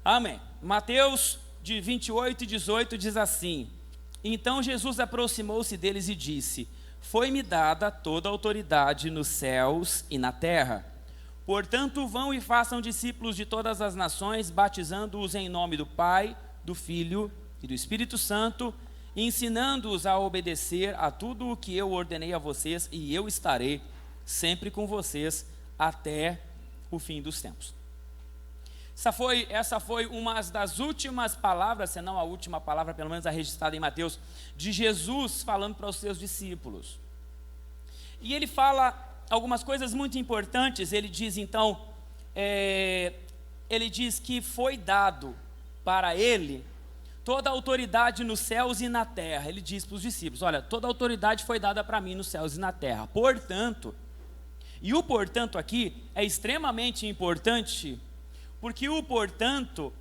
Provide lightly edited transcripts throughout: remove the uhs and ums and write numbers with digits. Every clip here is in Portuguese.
Amém. Mateus de 28 e 18 diz assim: Então Jesus aproximou-se deles e disse: Foi-me dada toda a autoridade nos céus e na terra. Portanto, vão e façam discípulos de todas as nações, batizando-os em nome do Pai, do Filho e do Espírito Santo, ensinando-os a obedecer a tudo o que eu ordenei a vocês, e eu estarei sempre com vocês até o fim dos tempos. Essa foi uma das últimas palavras, se não a última palavra, pelo menos a registrada em Mateus, de Jesus falando para os seus discípulos. E ele fala algumas coisas muito importantes. Ele diz então, ele diz que foi dado para ele toda a autoridade nos céus e na terra. Ele diz para os discípulos: olha, toda a autoridade foi dada para mim nos céus e na terra. Portanto, e o portanto aqui é extremamente importante, porque o portanto,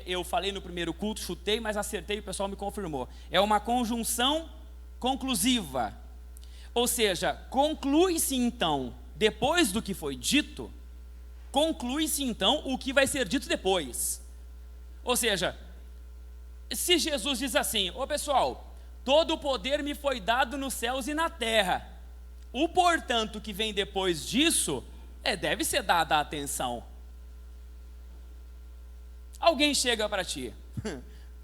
eu falei no primeiro culto, chutei, mas acertei, o pessoal me confirmou. É uma conjunção conclusiva. Ou seja, conclui-se então, depois do que foi dito, conclui-se então o que vai ser dito depois. Ou seja, se Jesus diz assim: ô pessoal, todo o poder me foi dado nos céus e na terra, o portanto que vem depois disso, deve ser dada a atenção. Alguém chega para ti,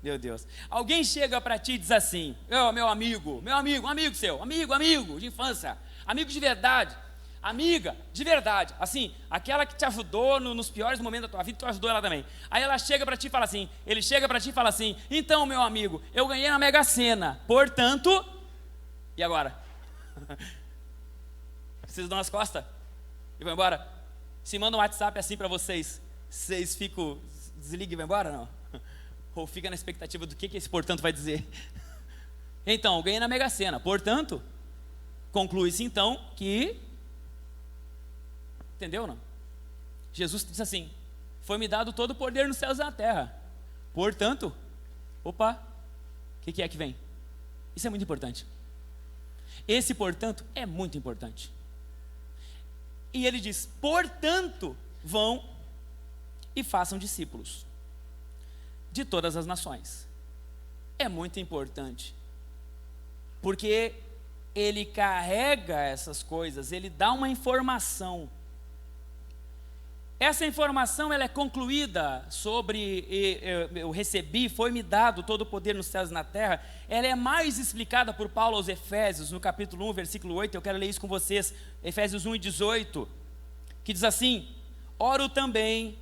meu Deus, alguém chega para ti e diz assim: meu amigo, amigo seu, amigo de infância, amigo de verdade, amiga de verdade, assim, aquela que te ajudou nos piores momentos da tua vida, tu ajudou ela também. Aí ela chega para ti e fala assim, ele chega para ti e fala assim: então, meu amigo, eu ganhei na Mega Sena, portanto, e agora? Vocês dão as costas e vão embora? Se manda um WhatsApp assim para vocês, vocês ficam, desliga e vão embora, não? Ou fica na expectativa do que esse portanto vai dizer? Então, ganhei na Mega Sena, portanto, conclui-se então que, entendeu não? Jesus diz assim: foi-me dado todo o poder nos céus e na terra, portanto, opa, o que é que vem? Isso é muito importante. Esse portanto é muito importante. E ele diz: portanto, vão e façam discípulos de todas as nações. É muito importante, porque ele carrega essas coisas, ele dá uma informação. Essa informação ela é concluída sobre eu recebi, foi-me dado todo o poder nos céus e na terra. Ela é mais explicada por Paulo aos Efésios, no capítulo 1, versículo 8. Eu quero ler isso com vocês, Efésios 1 e 18, que diz assim: oro também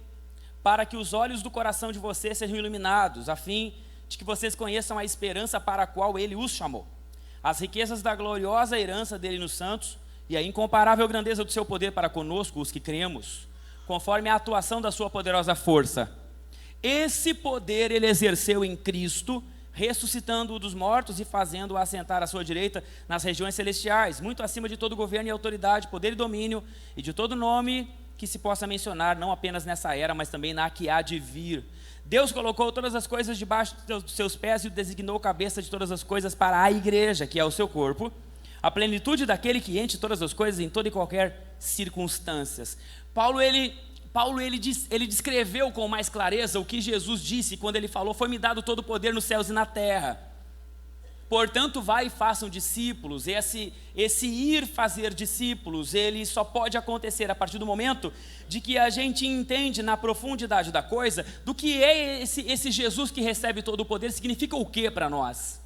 para que os olhos do coração de vocês sejam iluminados, a fim de que vocês conheçam a esperança para a qual ele os chamou, as riquezas da gloriosa herança dele nos santos e a incomparável grandeza do seu poder para conosco, os que cremos, conforme a atuação da sua poderosa força. Esse poder ele exerceu em Cristo, ressuscitando-o dos mortos e fazendo-o assentar à sua direita nas regiões celestiais, muito acima de todo governo e autoridade, poder e domínio, e de todo nome que se possa mencionar, não apenas nessa era, mas também na que há de vir. Deus colocou todas as coisas debaixo dos seus pés e o designou cabeça de todas as coisas para a igreja, que é o seu corpo, a plenitude daquele que enche todas as coisas em toda e qualquer circunstâncias. Paulo ele descreveu com mais clareza o que Jesus disse quando ele falou: foi-me dado todo o poder nos céus e na terra. Portanto, vai e façam discípulos. Esse ir fazer discípulos, ele só pode acontecer a partir do momento de que a gente entende na profundidade da coisa, do que é esse Jesus que recebe todo o poder, significa o que para nós?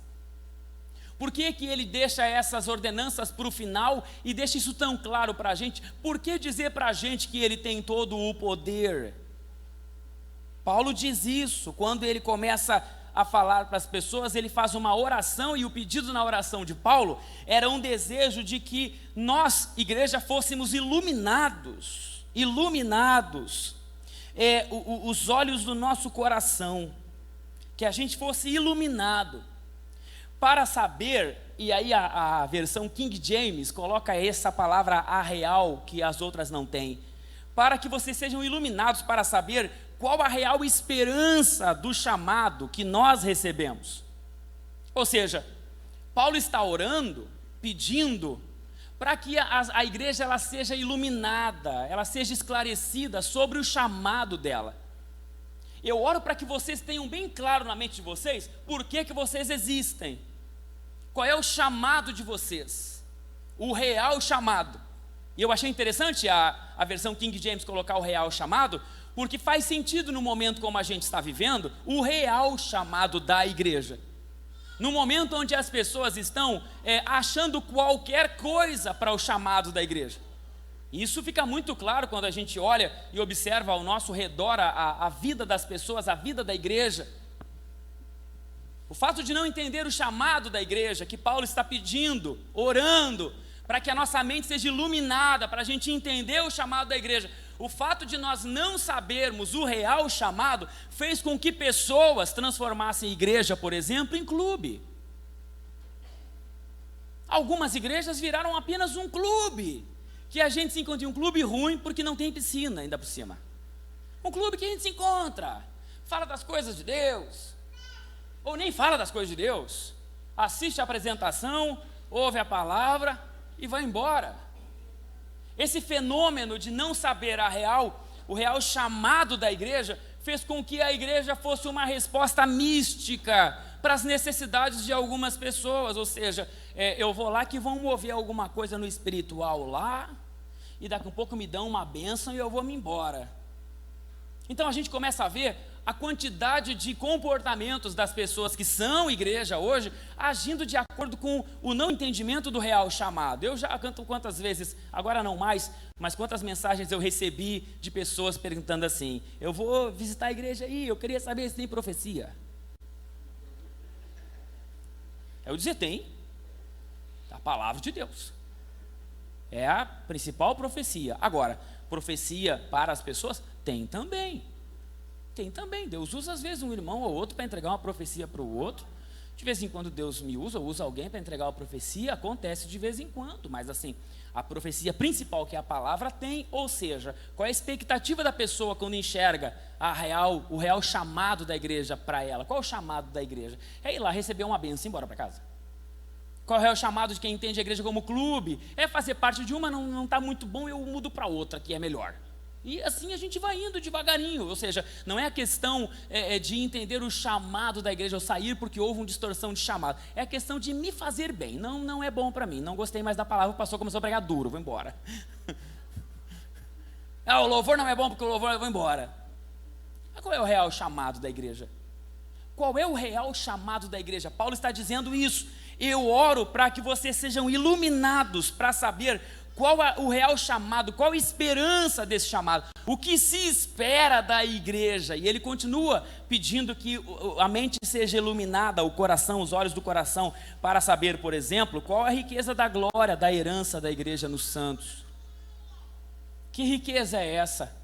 Por que ele deixa essas ordenanças para o final e deixa isso tão claro para a gente? Por que dizer para a gente que ele tem todo o poder? Paulo diz isso quando ele começa a falar para as pessoas, ele faz uma oração, e o pedido na oração de Paulo era um desejo de que nós, igreja, fôssemos iluminados, os olhos do nosso coração, que a gente fosse iluminado, para saber, e aí a versão King James coloca essa palavra arreal, que as outras não têm, para que vocês sejam iluminados para saber qual a real esperança do chamado que nós recebemos. Ou seja, Paulo está orando, pedindo para que a igreja ela seja iluminada, ela seja esclarecida sobre o chamado dela. eu oro para que vocês tenham bem claro na mente de vocês por que vocês existem. Qual é o chamado de vocês? O real chamado. E eu achei interessante a versão King James colocar o real chamado, porque faz sentido no momento como a gente está vivendo, o real chamado da igreja. No momento onde as pessoas estão achando qualquer coisa para o chamado da igreja. Isso fica muito claro quando a gente olha e observa ao nosso redor a vida das pessoas, a vida da igreja. O fato de não entender o chamado da igreja, que Paulo está pedindo, orando, para que a nossa mente seja iluminada, para a gente entender o chamado da igreja. O fato de nós não sabermos o real chamado, fez com que pessoas transformassem a igreja, por exemplo, em clube. Algumas igrejas viraram apenas um clube, que a gente se encontra em um clube ruim, porque não tem piscina ainda por cima. Um clube que a gente se encontra, fala das coisas de Deus, ou nem fala das coisas de Deus, assiste a apresentação, ouve a palavra e vai embora. Esse fenômeno de não saber o real chamado da igreja, fez com que a igreja fosse uma resposta mística para as necessidades de algumas pessoas. Ou seja, eu vou lá que vão mover alguma coisa no espiritual lá, e daqui a pouco me dão uma bênção e eu vou me embora. Então a gente começa a ver a quantidade de comportamentos das pessoas que são igreja hoje, agindo de acordo com o não entendimento do real chamado. Eu já canto quantas vezes, agora não mais, mas quantas mensagens eu recebi de pessoas perguntando assim: eu vou visitar a igreja aí, eu queria saber se tem profecia. Eu dizia: tem, a palavra de Deus é a principal profecia. Agora, profecia para as pessoas? Tem também. Tem também. Deus usa às vezes um irmão ou outro para entregar uma profecia para o outro. De vez em quando Deus me usa, ou usa alguém para entregar uma profecia, acontece de vez em quando, mas assim, a profecia principal, que é a palavra, tem. Ou seja, qual é a expectativa da pessoa quando enxerga o real chamado da igreja para ela? Qual é o chamado da igreja? É ir lá receber uma bênção e ir embora para casa. Qual é o chamado de quem entende a igreja como clube? É fazer parte de uma, não está muito bom, eu mudo para outra que é melhor. E assim a gente vai indo devagarinho. Ou seja, não é a questão de entender o chamado da igreja, ou sair porque houve uma distorção de chamado. É a questão de me fazer bem. Não é bom para mim, não gostei mais da palavra, o pastor começou a pregar duro, vou embora. O louvor não é bom porque o louvor, eu vou embora. Mas qual é o real chamado da igreja? Qual é o real chamado da igreja? Paulo está dizendo isso. Eu oro para que vocês sejam iluminados para saber qual é o real chamado, qual a esperança desse chamado, o que se espera da igreja. E ele continua pedindo que a mente seja iluminada, o coração, os olhos do coração, para saber, por exemplo, qual a riqueza da glória, da herança da igreja nos santos. Que riqueza é essa?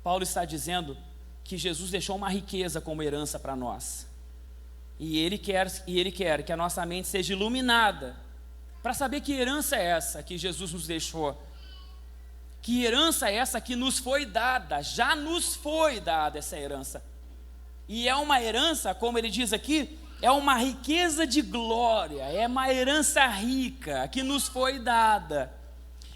Paulo está dizendo que Jesus deixou uma riqueza como herança para nós. E ele quer que a nossa mente seja iluminada, para saber que herança é essa que Jesus nos deixou. Que herança é essa que nos foi dada, já nos foi dada essa herança. E é uma herança, como ele diz aqui, é uma riqueza de glória, é uma herança rica que nos foi dada.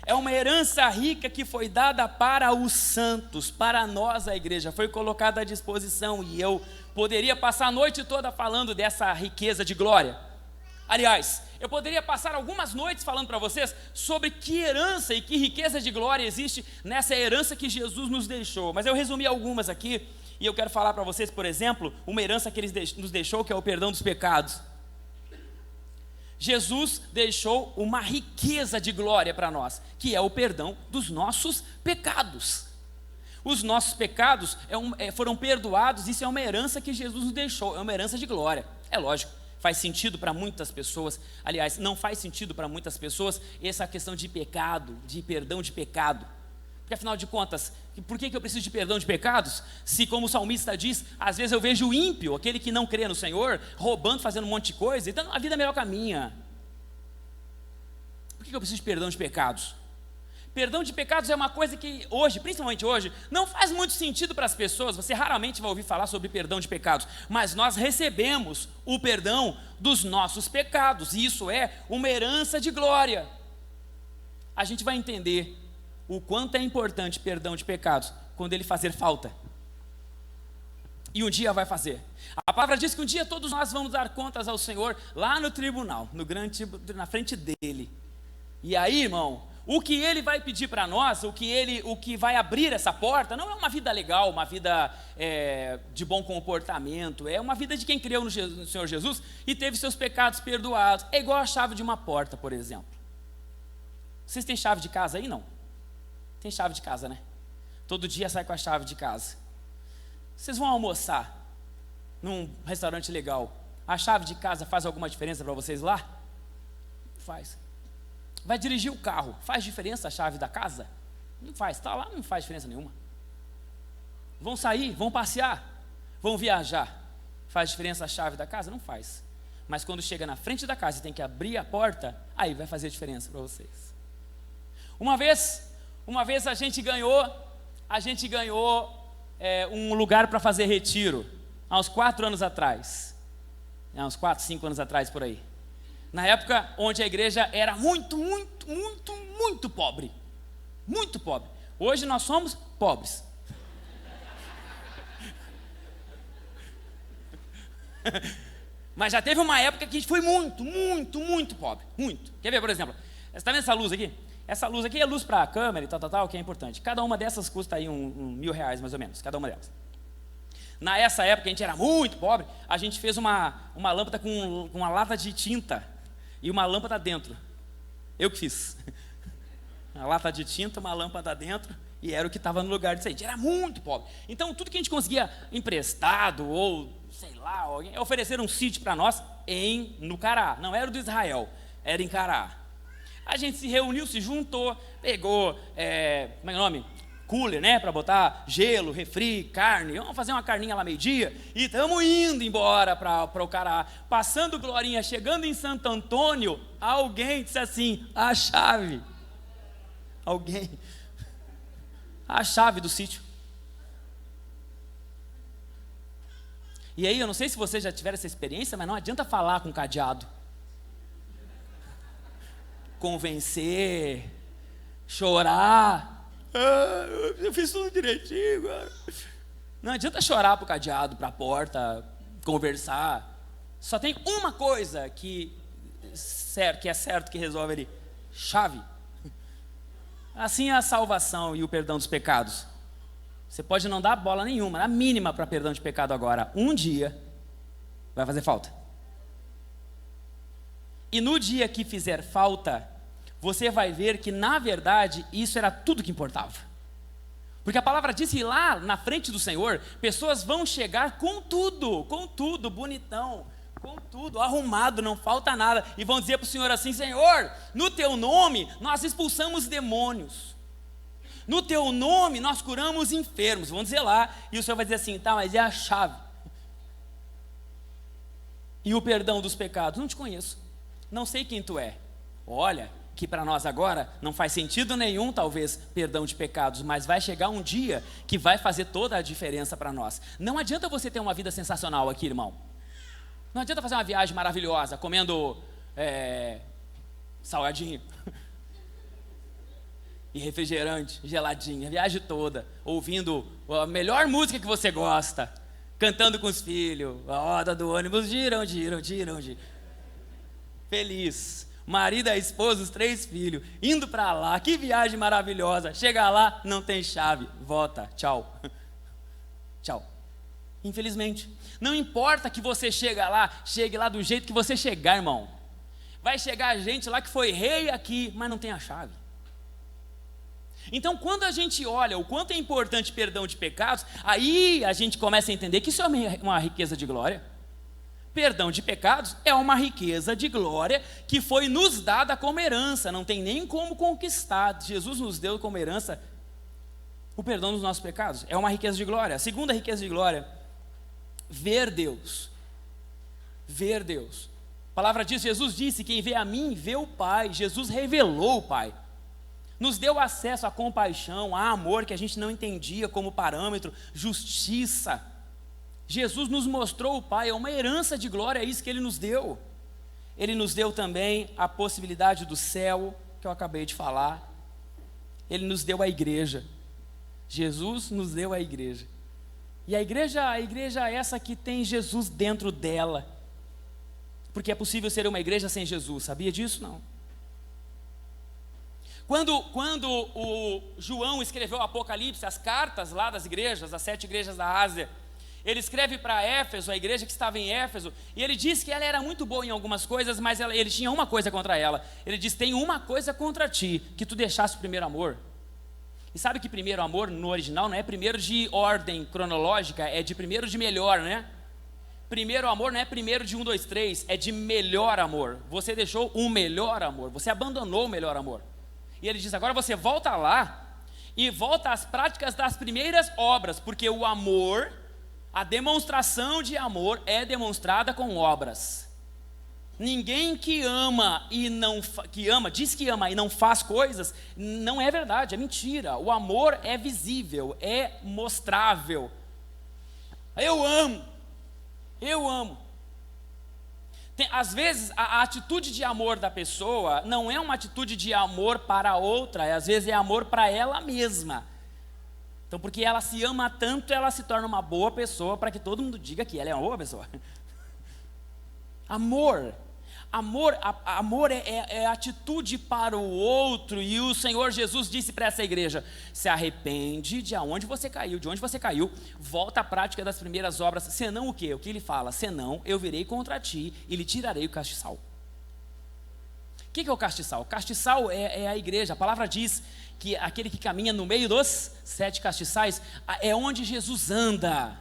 É uma herança rica que foi dada para os santos, para nós, a igreja, foi colocada à disposição. E eu poderia passar a noite toda falando dessa riqueza de glória. Aliás, eu poderia passar algumas noites falando para vocês sobre que herança e que riqueza de glória existe nessa herança que Jesus nos deixou. Mas eu resumi algumas aqui, e eu quero falar para vocês, por exemplo, uma herança que Ele nos deixou, que é o perdão dos pecados. Jesus deixou uma riqueza de glória para nós, que é o perdão dos nossos pecados. Os nossos pecados foram perdoados, isso é uma herança que Jesus nos deixou, é uma herança de glória. É lógico, faz sentido para muitas pessoas, aliás, não faz sentido para muitas pessoas essa questão de pecado, de perdão de pecado. Porque afinal de contas, por que eu preciso de perdão de pecados? Se, como o salmista diz, às vezes eu vejo o ímpio, aquele que não crê no Senhor, roubando, fazendo um monte de coisa, então a vida é melhor que a minha. Por que eu preciso de perdão de pecados? Perdão de pecados é uma coisa que hoje, principalmente hoje, não faz muito sentido para as pessoas. Você raramente vai ouvir falar sobre perdão de pecados, mas nós recebemos o perdão dos nossos pecados, e isso é uma herança de glória. A gente vai entender o quanto é importante perdão de pecados quando ele fazer falta. E um dia vai fazer. A palavra diz que um dia todos nós vamos dar contas ao Senhor lá no tribunal, na frente dele. E aí, irmão, o que ele vai pedir para nós, o que vai abrir essa porta, não é uma vida legal, uma vida de bom comportamento, é uma vida de quem creu no Senhor Jesus e teve seus pecados perdoados. É igual a chave de uma porta, por exemplo. Vocês têm chave de casa aí, não? Tem chave de casa, né? Todo dia sai com a chave de casa. Vocês vão almoçar num restaurante legal, a chave de casa faz alguma diferença para vocês lá? Não faz. Vai dirigir o carro, faz diferença a chave da casa? Não faz, está lá, não faz diferença nenhuma. Vão sair, vão passear, vão viajar, faz diferença a chave da casa? Não faz. Mas quando chega na frente da casa e tem que abrir a porta, aí vai fazer diferença para vocês. Uma vez a gente ganhou um lugar para fazer retiro, há uns 4 anos atrás, uns 4, 5 anos atrás por aí, na época onde a igreja era muito pobre, muito pobre. Hoje nós somos pobres. Mas já teve uma época que a gente foi muito pobre, muito. Quer ver, por exemplo, você está vendo essa luz aqui? Essa luz aqui é luz para a câmera e tal, que é importante. Cada uma dessas custa aí R$1.000 mais ou menos, cada uma delas. Nessa época a gente era muito pobre, a gente fez uma lâmpada com uma lata de tinta e uma lâmpada dentro. Eu que fiz. Uma lata de tinta, uma lâmpada dentro, e era o que estava no lugar disso aí. A gente era muito pobre. Então tudo que a gente conseguia emprestado ou, sei lá, alguém oferecer um sítio para nós no Cará. Não era do Israel, era em Cará. A gente se reuniu, se juntou, pegou, como é o nome? Cooler, né? Para botar gelo, refri, carne. Vamos fazer uma carninha lá meio-dia. E estamos indo embora para o Cará. Passando Glorinha, chegando em Santo Antônio, alguém disse assim: a chave. Alguém. A chave do sítio. E aí, eu não sei se vocês já tiveram essa experiência, mas não adianta falar com cadeado. Convencer, chorar. Eu fiz tudo direitinho. Não adianta chorar pro cadeado, para a porta, conversar. Só tem uma coisa que é certo que resolve ali: chave. Assim é a salvação e o perdão dos pecados. Você pode não dar bola nenhuma, a mínima para perdão de pecado agora. Um dia vai fazer falta. E no dia que fizer falta, você vai ver que, na verdade, isso era tudo que importava. Porque a palavra diz que lá na frente do Senhor, pessoas vão chegar com tudo, bonitão, com tudo, arrumado, não falta nada. E vão dizer para o Senhor assim: Senhor, no teu nome nós expulsamos demônios. No teu nome nós curamos enfermos. Vão dizer lá, e o Senhor vai dizer assim: tá, mas é a chave. E o perdão dos pecados? Não te conheço. Não sei quem tu é. Olha, que para nós agora não faz sentido nenhum, talvez, perdão de pecados, mas vai chegar um dia que vai fazer toda a diferença para nós. Não adianta você ter uma vida sensacional aqui, irmão. Não adianta fazer uma viagem maravilhosa, comendo salgadinho e refrigerante, geladinho, a viagem toda, ouvindo a melhor música que você gosta, cantando com os filhos, a roda do ônibus giram. Feliz, marido, a esposa, os 3 filhos, indo para lá, que viagem maravilhosa. Chega lá, não tem chave, volta, tchau. Infelizmente, não importa que você chegue lá do jeito que você chegar, irmão. Vai chegar gente lá que foi rei aqui, mas não tem a chave. Então, quando a gente olha o quanto é importante perdão de pecados, aí a gente começa a entender que isso é uma riqueza de glória. Perdão de pecados é uma riqueza de glória que foi nos dada como herança, não tem nem como conquistar. Jesus nos deu como herança o perdão dos nossos pecados, é uma riqueza de glória. A segunda riqueza de glória, ver Deus. Ver Deus. A palavra diz, Jesus disse: quem vê a mim, vê o Pai. Jesus revelou o Pai. Nos deu acesso à compaixão, a amor que a gente não entendia como parâmetro, justiça. Jesus nos mostrou o Pai, é uma herança de glória, é isso que Ele nos deu. Ele nos deu também a possibilidade do céu, que eu acabei de falar. Ele nos deu a igreja. Jesus nos deu a igreja. E a igreja é essa que tem Jesus dentro dela. Porque é possível ser uma igreja sem Jesus, sabia disso? Não. Quando o João escreveu o Apocalipse, as cartas lá das igrejas, as 7 igrejas da Ásia, ele escreve para Éfeso, a igreja que estava em Éfeso, e ele diz que ela era muito boa em algumas coisas, mas ele tinha uma coisa contra ela. Ele diz: tem uma coisa contra ti, que tu deixaste o primeiro amor. E sabe que primeiro amor no original não é primeiro de ordem cronológica, é de primeiro de melhor, né? Primeiro amor não é primeiro de 1, 2, 3, é de melhor amor. Você deixou um melhor amor, você abandonou o melhor amor. E ele diz: agora você volta lá e volta às práticas das primeiras obras, porque o amor, a demonstração de amor é demonstrada com obras. Ninguém que ama e não diz que ama e não faz coisas, não é verdade, é mentira. O amor é visível, é mostrável. Eu amo. Às vezes a atitude de amor da pessoa não é uma atitude de amor para a outra, às vezes é amor para ela mesma. Então, porque ela se ama tanto, ela se torna uma boa pessoa para que todo mundo diga que ela é uma boa pessoa. Amor é atitude para o outro. E o Senhor Jesus disse para essa igreja: se arrepende de onde você caiu, volta à prática das primeiras obras, senão o quê? O que ele fala? Senão eu virei contra ti e lhe tirarei o castiçal. O que é o castiçal? O castiçal é a igreja. A palavra diz que aquele que caminha no meio dos 7 castiçais é onde Jesus anda.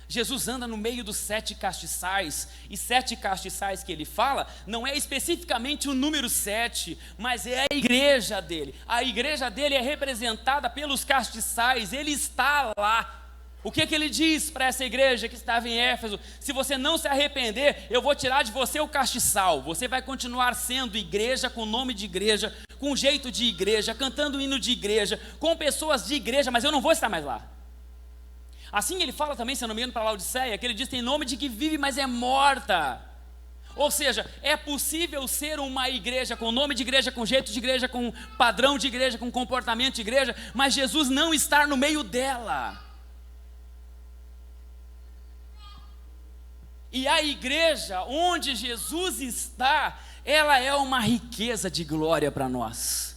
Jesus anda no meio dos 7 castiçais, e 7 castiçais que ele fala, não é especificamente o número 7, mas é a igreja dele. A igreja dele é representada pelos castiçais, ele está lá. O que ele diz para essa igreja que estava em Éfeso? Se você não se arrepender, eu vou tirar de você o castiçal. Você vai continuar sendo igreja, com nome de igreja, com jeito de igreja, cantando hino de igreja, com pessoas de igreja, mas eu não vou estar mais lá. Assim ele fala também, se eu não me engano, para Laodiceia, que ele diz: tem nome de que vive, mas é morta. Ou seja, é possível ser uma igreja com nome de igreja, com jeito de igreja, com padrão de igreja, com comportamento de igreja, mas Jesus não estar no meio dela. E a igreja onde Jesus está, ela é uma riqueza de glória para nós,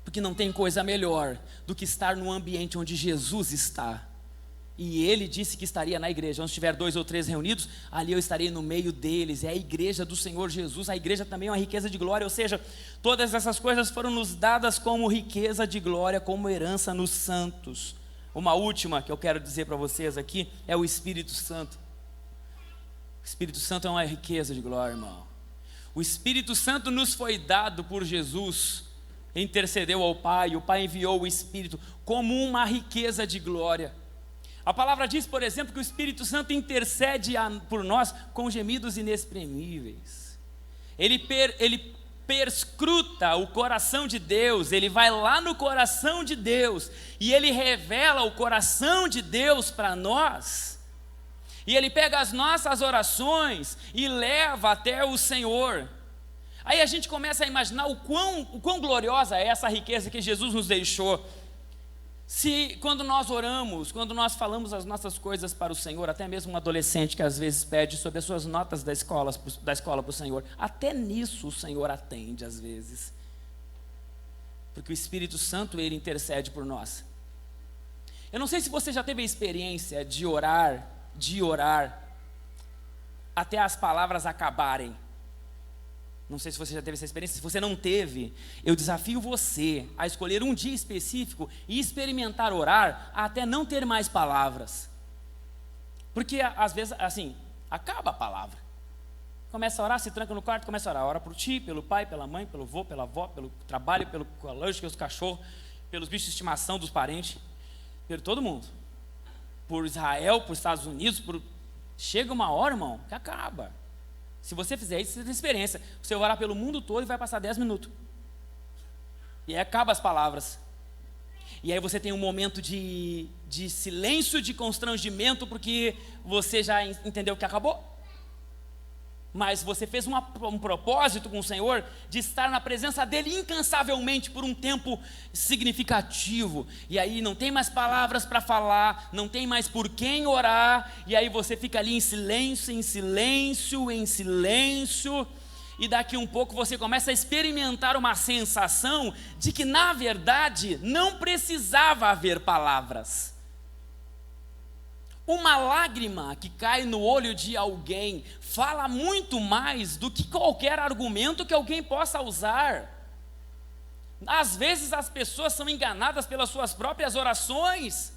porque não tem coisa melhor do que estar no ambiente onde Jesus está. E ele disse que estaria na igreja. Onde estiver 2 ou 3 reunidos, ali eu estarei no meio deles. É a igreja do Senhor Jesus. A igreja também é uma riqueza de glória. Ou seja, todas essas coisas foram nos dadas como riqueza de glória, como herança nos santos. Uma última que eu quero dizer para vocês aqui é o Espírito Santo. O Espírito Santo é uma riqueza de glória, irmão. O Espírito Santo nos foi dado por Jesus, intercedeu ao Pai, o Pai enviou o Espírito como uma riqueza de glória. A palavra diz, por exemplo, que o Espírito Santo intercede por nós com gemidos inexprimíveis. Ele perscruta o coração de Deus, ele vai lá no coração de Deus e ele revela o coração de Deus para nós. E ele pega as nossas orações e leva até o Senhor. Aí a gente começa a imaginar o quão gloriosa é essa riqueza que Jesus nos deixou. Se quando nós oramos, quando nós falamos as nossas coisas para o Senhor, até mesmo um adolescente que às vezes pede sobre as suas notas da escola para o Senhor, até nisso o Senhor atende às vezes, porque o Espírito Santo, ele intercede por nós. Eu não sei se você já teve a experiência de orar até as palavras acabarem. Não sei se você já teve essa experiência. Se você não teve, eu desafio você a escolher um dia específico e experimentar orar até não ter mais palavras. Porque às vezes, assim, acaba a palavra. Começa a orar, se tranca no quarto, começa a orar. Ora por ti, pelo pai, pela mãe, pelo avô, pela avó, pelo trabalho, pelo colégio, pelos cachorros, pelos bichos de estimação dos parentes, por todo mundo. Por Israel, por Estados Unidos, chega uma hora, irmão, que acaba. Se você fizer isso, você tem experiência. Você vai orar pelo mundo todo e vai passar 10 minutos. E aí acaba as palavras. E aí você tem um momento de silêncio, de constrangimento, porque você já entendeu que acabou. mas você fez um propósito com o Senhor de estar na presença dEle incansavelmente por um tempo significativo, e aí não tem mais palavras para falar, não tem mais por quem orar, e aí você fica ali em silêncio, em silêncio, em silêncio, e daqui um pouco você começa a experimentar uma sensação de que na verdade não precisava haver palavras. Uma lágrima que cai no olho de alguém fala muito mais do que qualquer argumento que alguém possa usar. Às vezes as pessoas são enganadas pelas suas próprias orações,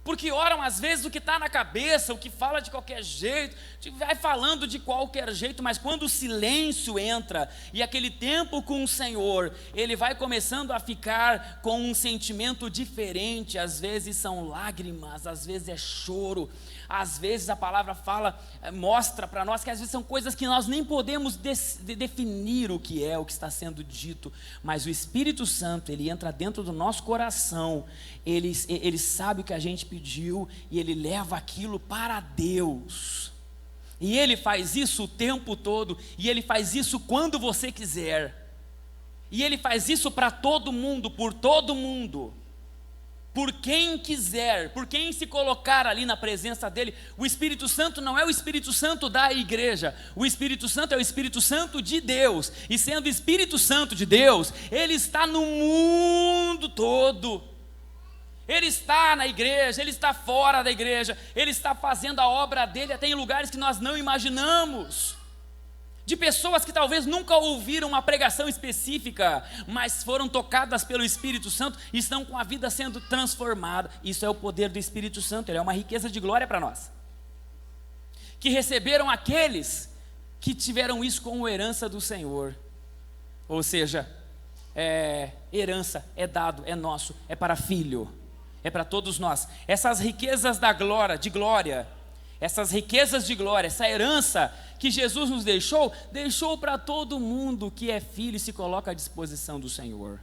porque oram às vezes o que está na cabeça, o que fala de qualquer jeito, vai falando de qualquer jeito, mas quando o silêncio entra, e aquele tempo com o Senhor, ele vai começando a ficar com um sentimento diferente. Às vezes são lágrimas, às vezes é choro, às vezes a palavra fala, mostra para nós que às vezes são coisas que nós nem podemos definir o que está sendo dito, mas o Espírito Santo, ele entra dentro do nosso coração, ele sabe o que a gente pediu, e ele leva aquilo para Deus, e ele faz isso o tempo todo, e ele faz isso quando você quiser, e ele faz isso para todo mundo, por todo mundo, por quem quiser, por quem se colocar ali na presença dele. O Espírito Santo não é o Espírito Santo da igreja, o Espírito Santo é o Espírito Santo de Deus, e sendo o Espírito Santo de Deus, ele está no mundo todo, ele está na igreja, ele está fora da igreja, ele está fazendo a obra dele até em lugares que nós não imaginamos, de pessoas que talvez nunca ouviram uma pregação específica, mas foram tocadas pelo Espírito Santo e estão com a vida sendo transformada. Isso é o poder do Espírito Santo, ele é uma riqueza de glória para nós, que receberam aqueles que tiveram isso como herança do Senhor, ou seja, herança, é dado, é nosso, é para filho, é para todos nós. Essas riquezas da glória, de glória, essas riquezas de glória, essa herança que Jesus nos deixou para todo mundo que é filho e se coloca à disposição do Senhor.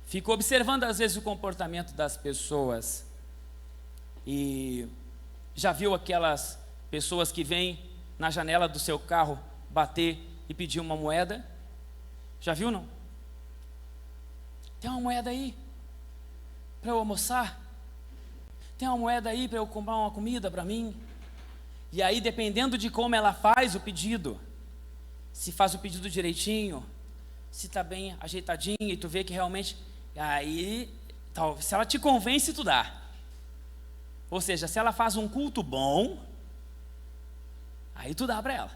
Fico observando às vezes o comportamento das pessoas, e já viu aquelas pessoas que vêm na janela do seu carro bater e pedir uma moeda? Já viu, não? Tem uma moeda aí para eu almoçar? Tem uma moeda aí para eu comprar uma comida para mim? E aí, dependendo de como ela faz o pedido, se faz o pedido direitinho, se está bem ajeitadinho, e tu vê que realmente, aí, se ela te convence, tu dá. Ou seja, se ela faz um culto bom, aí tu dá para ela.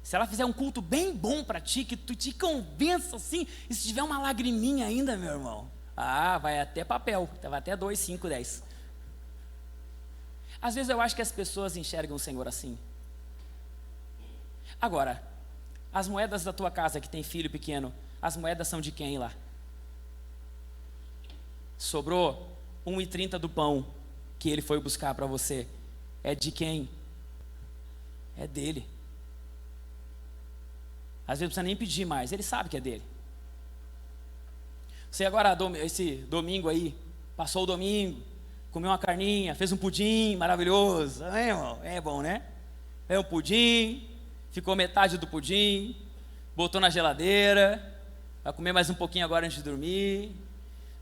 Se ela fizer um culto bem bom para ti, que tu te convença assim, e se tiver uma lagriminha ainda, meu irmão, vai até papel, vai até 2, 5, 10. Às vezes eu acho que as pessoas enxergam o Senhor assim. Agora, as moedas da tua casa que tem filho pequeno, as moedas são de quem lá? Sobrou 1,30 do pão que ele foi buscar para você, é de quem? É dele. Às vezes não precisa nem pedir mais, ele sabe que é dele. Você agora, esse domingo aí, passou o domingo, comeu uma carninha, fez um pudim maravilhoso, irmão? É bom, né? É um pudim, ficou metade do pudim, botou na geladeira, vai comer mais um pouquinho agora antes de dormir,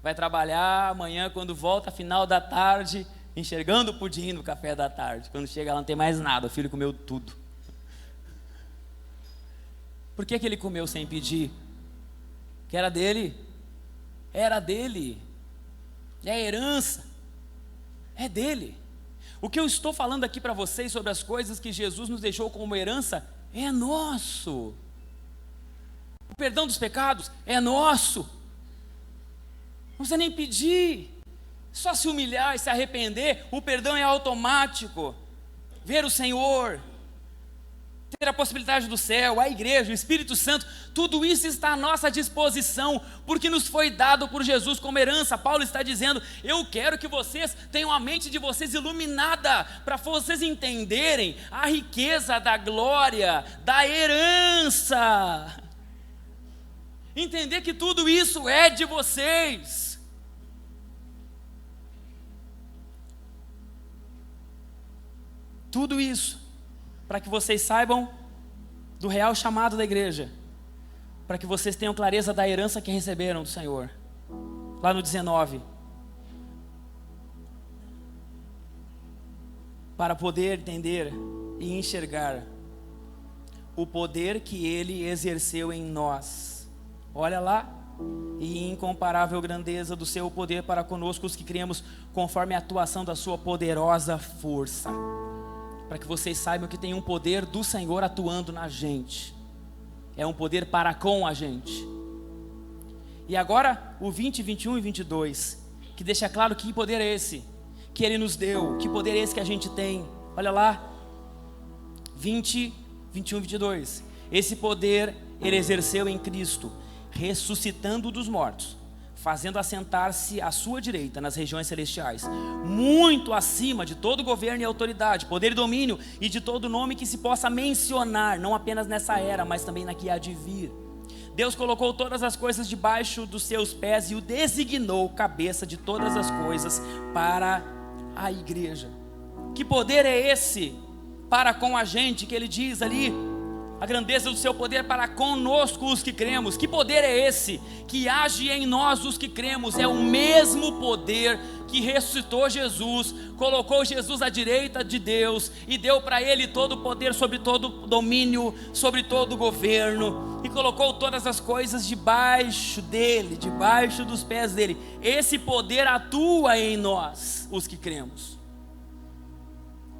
vai trabalhar amanhã, quando volta, final da tarde, enxergando o pudim no café da tarde. Quando chega lá não tem mais nada, o filho comeu tudo. Por que ele comeu sem pedir? Que era dele. Era dele. É herança. É dele. O que eu estou falando aqui para vocês sobre as coisas que Jesus nos deixou como herança é nosso. O perdão dos pecados é nosso. Não precisa nem pedir. Só se humilhar e se arrepender, o perdão é automático. Ver o Senhor, ter a possibilidade do céu, a igreja, o Espírito Santo, tudo isso está à nossa disposição, porque nos foi dado por Jesus como herança. Paulo está dizendo: eu quero que vocês tenham a mente de vocês iluminada, para vocês entenderem a riqueza da glória, da herança, entender que tudo isso é de vocês. Tudo isso para que vocês saibam do real chamado da igreja, para que vocês tenham clareza da herança que receberam do Senhor. Lá no 19, para poder entender e enxergar o poder que Ele exerceu em nós. Olha lá, e incomparável grandeza do seu poder para conosco os que cremos, conforme a atuação da sua poderosa força. Para que vocês saibam que tem um poder do Senhor atuando na gente. É um poder para com a gente. E agora o 20, 21 e 22, que deixa claro que poder é esse que Ele nos deu, que poder é esse que a gente tem. Olha lá, 20, 21 e 22. Esse poder Ele exerceu em Cristo, ressuscitando dos mortos, fazendo assentar-se à sua direita nas regiões celestiais, muito acima de todo governo e autoridade, poder e domínio, e de todo nome que se possa mencionar, não apenas nessa era, mas também na que há de vir. Deus colocou todas as coisas debaixo dos seus pés e o designou cabeça de todas as coisas para a igreja. Que poder é esse para com a gente, que Ele diz ali, a grandeza do seu poder para conosco os que cremos? Que poder é esse que age em nós os que cremos? É o mesmo poder que ressuscitou Jesus, colocou Jesus à direita de Deus e deu para Ele todo o poder sobre todo domínio, sobre todo governo, e colocou todas as coisas debaixo dele, debaixo dos pés dele. Esse poder atua em nós os que cremos.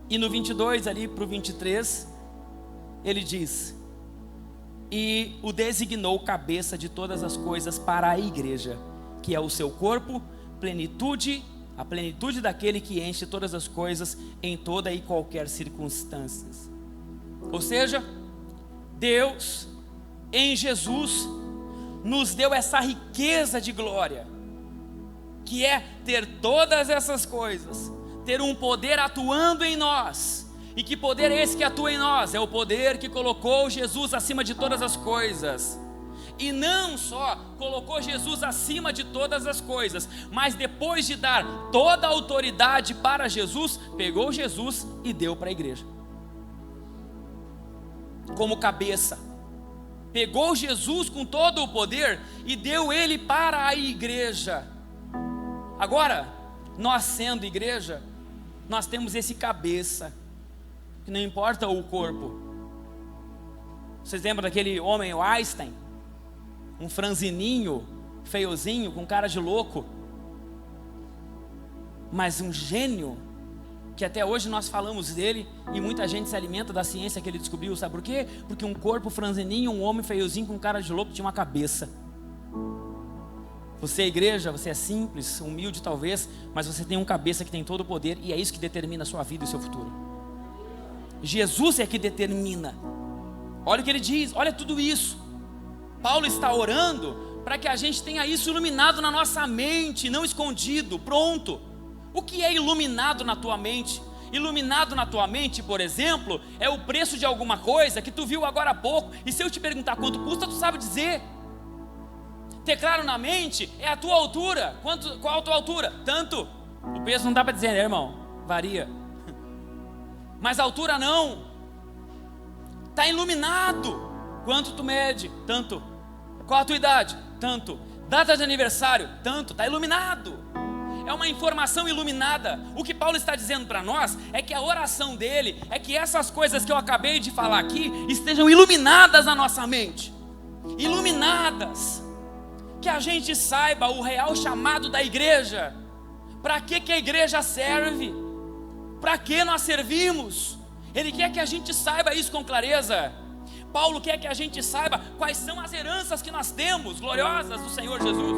E no 22 ali para o 23, ele diz: e o designou cabeça de todas as coisas para a igreja, que é o seu corpo, plenitude, a plenitude daquele que enche todas as coisas em toda e qualquer circunstância. Ou seja, Deus em Jesus nos deu essa riqueza de glória, que é ter todas essas coisas, ter um poder atuando em nós. E que poder é esse que atua em nós? É o poder que colocou Jesus acima de todas as coisas. E não só colocou Jesus acima de todas as coisas, mas depois de dar toda a autoridade para Jesus, pegou Jesus e deu para a igreja como cabeça. Pegou Jesus com todo o poder e deu Ele para a igreja. Agora, nós sendo igreja, nós temos esse cabeça, que não importa o corpo. Vocês lembram daquele homem, o Einstein? Um franzininho, feiozinho, com cara de louco, mas um gênio, que até hoje nós falamos dele, e muita gente se alimenta da ciência que ele descobriu. Sabe por quê? Porque um corpo franzininho, um homem feiozinho com cara de louco tinha uma cabeça. Você é igreja, você é simples, humilde talvez, mas você tem um cabeça que tem todo o poder, e é isso que determina a sua vida e o seu futuro. Jesus é que determina. Olha o que ele diz, olha tudo isso. Paulo está orando para que a gente tenha isso iluminado na nossa mente, não escondido, pronto. O que é iluminado na tua mente? Iluminado na tua mente, por exemplo, é o preço de alguma coisa que tu viu agora há pouco, e se eu te perguntar quanto custa, tu sabe dizer. Ter claro na mente é a tua altura. Qual a tua altura? Tanto. O peso não dá para dizer, né, irmão? Varia. Mas a altura não. Está iluminado. Quanto tu mede? Tanto. Qual a tua idade? Tanto. Data de aniversário? Tanto. Está iluminado. É uma informação iluminada. O que Paulo está dizendo para nós é que a oração dele é que essas coisas que eu acabei de falar aqui estejam iluminadas na nossa mente. Iluminadas. Que a gente saiba o real chamado da igreja. Para que a igreja serve? Para que nós servimos? Ele quer que a gente saiba isso com clareza. Paulo quer que a gente saiba quais são as heranças que nós temos, gloriosas do Senhor Jesus.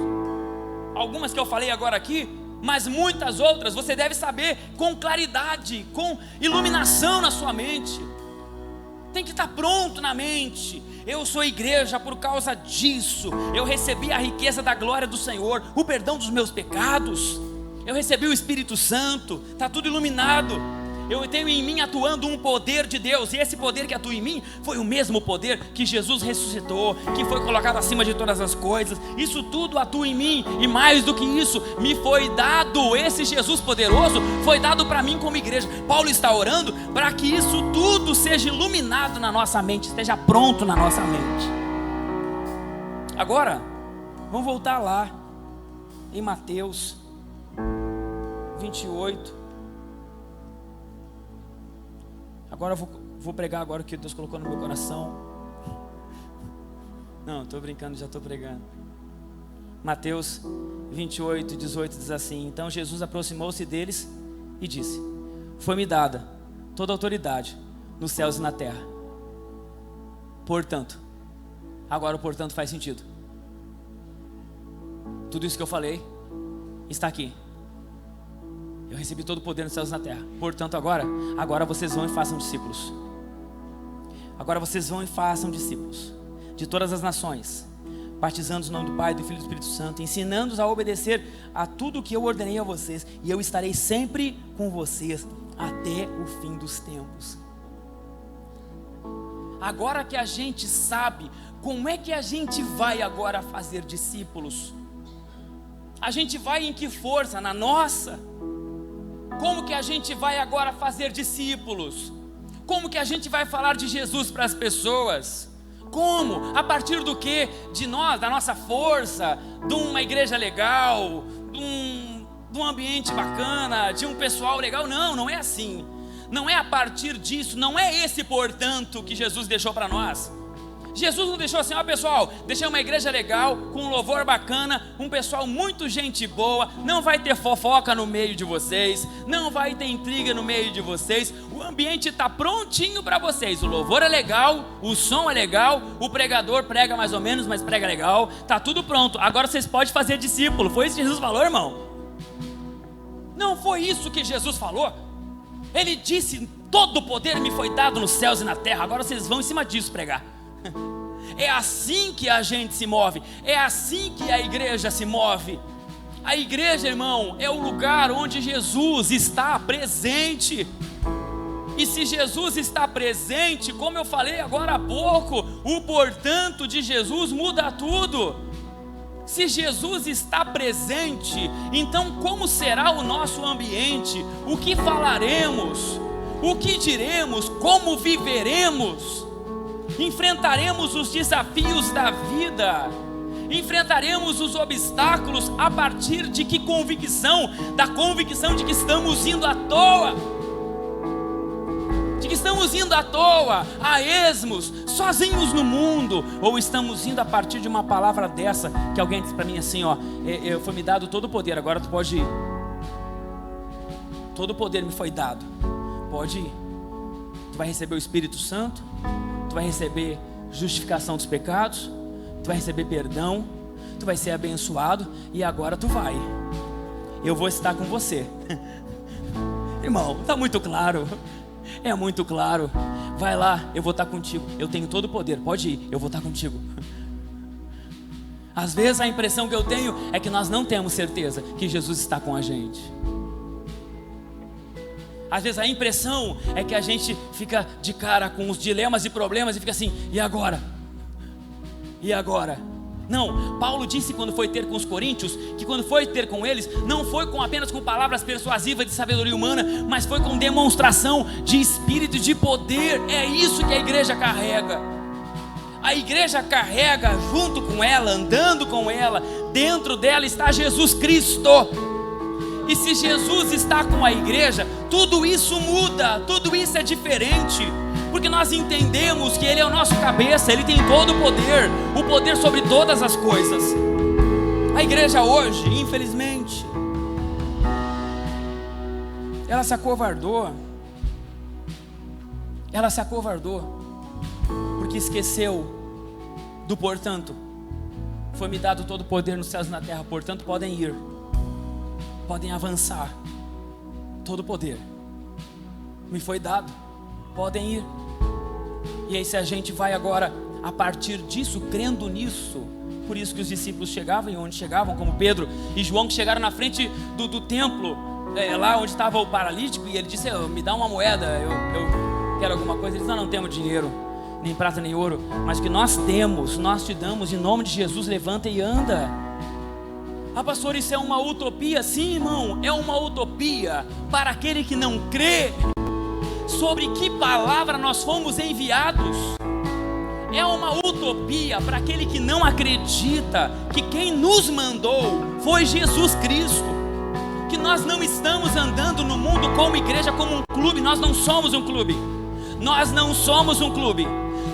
Algumas que eu falei agora aqui, mas muitas outras você deve saber com claridade, com iluminação na sua mente. Tem que estar pronto na mente. Eu sou igreja por causa disso. Eu recebi a riqueza da glória do Senhor, o perdão dos meus pecados. Eu recebi o Espírito Santo, está tudo iluminado. Eu tenho em mim atuando um poder de Deus, e esse poder que atua em mim foi o mesmo poder que Jesus ressuscitou, que foi colocado acima de todas as coisas. Isso tudo atua em mim, e mais do que isso, me foi dado, esse Jesus poderoso foi dado para mim como igreja. Paulo está orando para que isso tudo seja iluminado na nossa mente, esteja pronto na nossa mente. Agora, vamos voltar lá em Mateus 28. Agora eu vou pregar agora o que Deus colocou no meu coração. Não, estou brincando, já estou pregando. Mateus 28, 18 diz assim: então Jesus aproximou-se deles e disse: foi-me dada toda a autoridade nos céus e na terra. Portanto, agora o portanto faz sentido. Tudo isso que eu falei está aqui. Eu recebi todo o poder nos céus e na terra. Portanto, agora vocês vão e façam discípulos. Agora vocês vão e façam discípulos de todas as nações, batizando-os no nome do Pai, do Filho e do Espírito Santo, ensinando-os a obedecer a tudo o que eu ordenei a vocês, e eu estarei sempre com vocês até o fim dos tempos. Agora que a gente sabe como é que a gente vai agora fazer discípulos, a gente vai em que força? Na nossa? Como que a gente vai agora fazer discípulos? Como que a gente vai falar de Jesus para as pessoas? Como? A partir do que? De nós, da nossa força, de uma igreja legal, de um ambiente bacana, de um pessoal legal? Não, não é assim. Não é a partir disso, não é esse portanto que Jesus deixou para nós. Jesus não deixou assim: ó pessoal, deixei uma igreja legal, com um louvor bacana, um pessoal muito gente boa, não vai ter fofoca no meio de vocês, não vai ter intriga no meio de vocês, o ambiente está prontinho para vocês, o louvor é legal, o som é legal, o pregador prega mais ou menos, mas prega legal, está tudo pronto, agora vocês podem fazer discípulo. Foi isso que Jesus falou, irmão? Não foi isso que Jesus falou. Ele disse: todo o poder me foi dado nos céus e na terra, agora vocês vão em cima disso pregar. É assim que a gente se move, é assim que a igreja se move. A igreja, irmão, é o lugar onde Jesus está presente. E se Jesus está presente, como eu falei agora há pouco, o portanto de Jesus muda tudo. Se Jesus está presente, então como será o nosso ambiente? O que falaremos? O que diremos? Como viveremos? Enfrentaremos os desafios da vida, enfrentaremos os obstáculos a partir de que convicção? Da convicção de que estamos indo à toa, de que estamos indo à toa, a esmos, sozinhos no mundo, ou estamos indo a partir de uma palavra dessa, que alguém disse para mim assim: ó, foi me dado todo o poder, agora tu pode ir, todo o poder me foi dado, pode ir, tu vai receber o Espírito Santo, tu vai receber justificação dos pecados, tu vai receber perdão, tu vai ser abençoado, e agora tu vai, eu vou estar com você. Irmão, está muito claro, é muito claro. Vai lá, eu vou estar contigo, eu tenho todo o poder, pode ir, eu vou estar contigo. Às vezes a impressão que eu tenho é que nós não temos certeza que Jesus está com a gente. Às vezes a impressão é que a gente fica de cara com os dilemas e problemas e fica assim: e agora? E agora? Não, Paulo disse quando foi ter com os coríntios, que quando foi ter com eles, não foi apenas com palavras persuasivas de sabedoria humana, mas foi com demonstração de espírito e de poder. É isso que a igreja carrega. A igreja carrega junto com ela, andando com ela, dentro dela está Jesus Cristo. E se Jesus está com a igreja, tudo isso muda, tudo isso é diferente, porque nós entendemos que Ele é o nosso cabeça, Ele tem todo o poder sobre todas as coisas. A igreja hoje, infelizmente, ela se acovardou, porque esqueceu do portanto. Foi-me dado todo o poder nos céus e na terra, portanto podem ir, podem avançar, todo o poder me foi dado, podem ir. E aí se a gente vai agora a partir disso, crendo nisso, por isso que os discípulos chegavam e onde chegavam, como Pedro e João, que chegaram na frente do templo, lá onde estava o paralítico, e ele disse: me dá uma moeda, eu quero alguma coisa. Ele disse: não temos dinheiro, nem prata nem ouro, mas o que nós temos, nós te damos, em nome de Jesus, levanta e anda. Ah, pastor, isso é uma utopia? Sim, irmão, é uma utopia para aquele que não crê sobre que palavra nós fomos enviados. É uma utopia para aquele que não acredita que quem nos mandou foi Jesus Cristo. Que nós não estamos andando no mundo como igreja, como um clube. Nós não somos um clube. Nós não somos um clube.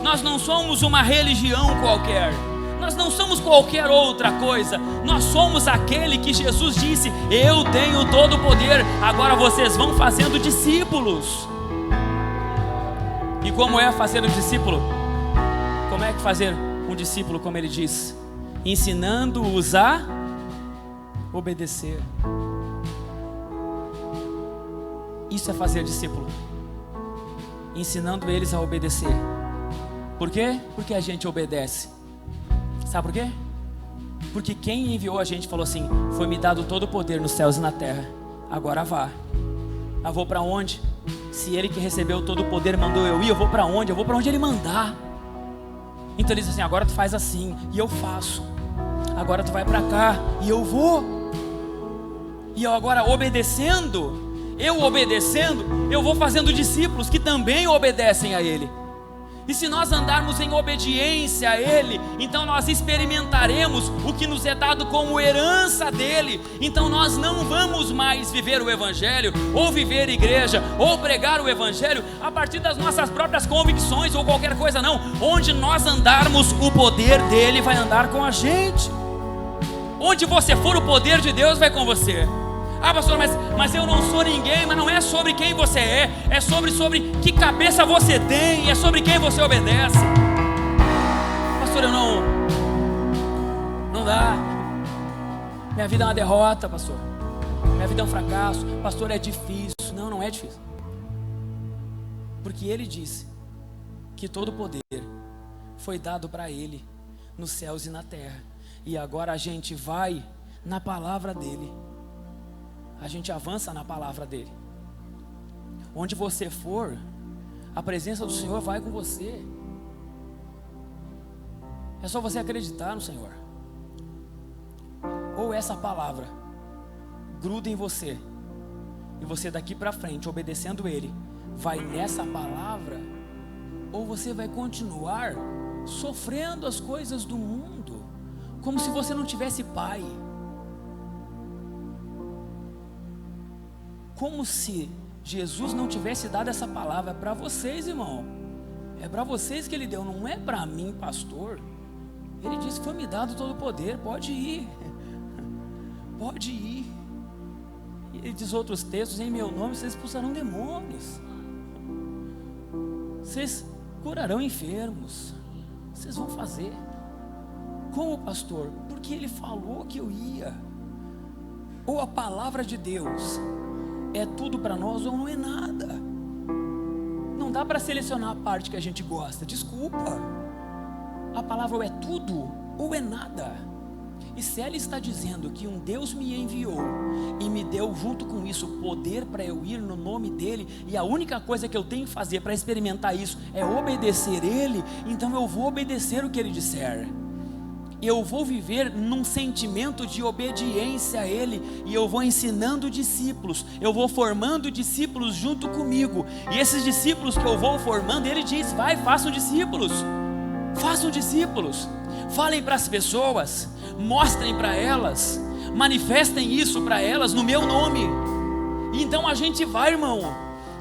Nós não somos uma religião qualquer. Nós não somos qualquer outra coisa. Nós somos aquele que Jesus disse: eu tenho todo o poder, agora vocês vão fazendo discípulos. E como é fazer um discípulo? Como é que fazer um discípulo, como ele diz? Ensinando-os a obedecer. Isso é fazer discípulo. Ensinando eles a obedecer. Por quê? Porque a gente obedece. Sabe por quê? Porque quem enviou a gente falou assim: foi-me dado todo o poder nos céus e na terra, agora vá. Eu vou para onde? Se ele que recebeu todo o poder mandou eu ir, eu vou para onde? Eu vou para onde ele mandar. Então ele diz assim: agora tu faz assim, e eu faço. Agora tu vai para cá, e eu vou. E eu agora obedecendo, eu vou fazendo discípulos que também obedecem a ele. E se nós andarmos em obediência a ele, então nós experimentaremos o que nos é dado como herança dele. Então nós não vamos mais viver o evangelho, ou viver igreja, ou pregar o evangelho a partir das nossas próprias convicções ou qualquer coisa, não. Onde nós andarmos, o poder dele vai andar com a gente. Onde você for, o poder de Deus vai com você. Ah, pastor, mas eu não sou ninguém. Mas não é sobre quem você é sobre que cabeça você tem, é sobre quem você obedece. Pastor, eu não dá. Minha vida é uma derrota, pastor. Minha vida é um fracasso. Pastor, é difícil. Não é difícil. Porque ele disse que todo o poder foi dado para ele nos céus e na terra. E agora a gente vai na palavra dele. A gente avança na palavra dele. Onde você for, a presença do Senhor vai com você. É só você acreditar no Senhor. Ou essa palavra gruda em você, e você daqui para frente, obedecendo ele, vai nessa palavra, ou você vai continuar sofrendo as coisas do mundo, como se você não tivesse pai. Como se Jesus não tivesse dado essa palavra para vocês, irmão. É para vocês que ele deu, não é para mim, pastor. Ele disse: foi me dado todo o poder, pode ir. Pode ir. E ele diz outros textos: em meu nome vocês expulsarão demônios. Vocês curarão enfermos. Vocês vão fazer. Como, pastor? Porque ele falou que eu ia. Ou a palavra de Deus é tudo para nós, ou não é nada. Não dá para selecionar a parte que a gente gosta. Desculpa. A palavra ou é tudo ou é nada. E se ela está dizendo que um Deus me enviou e me deu junto com isso poder para eu ir no nome dele, e a única coisa que eu tenho que fazer para experimentar isso é obedecer ele, então eu vou obedecer o que ele disser. Eu vou viver num sentimento de obediência a ele, e eu vou ensinando discípulos, eu vou formando discípulos junto comigo, e esses discípulos que eu vou formando, ele diz: vai, façam discípulos, falem para as pessoas, mostrem para elas, manifestem isso para elas no meu nome. E então a gente vai, irmão,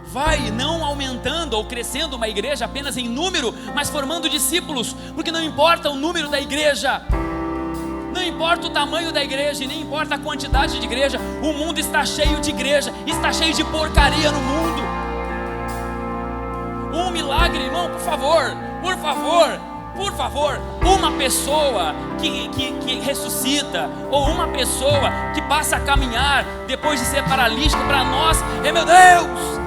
vai não aumentando ou crescendo uma igreja apenas em número, mas formando discípulos, porque não importa o número da igreja, não importa o tamanho da igreja, e nem importa a quantidade de igreja. O mundo está cheio de igreja, está cheio de porcaria no mundo. Um milagre, irmão, por favor, uma pessoa que ressuscita, ou uma pessoa que passa a caminhar depois de ser paralítico, para nós é: meu Deus,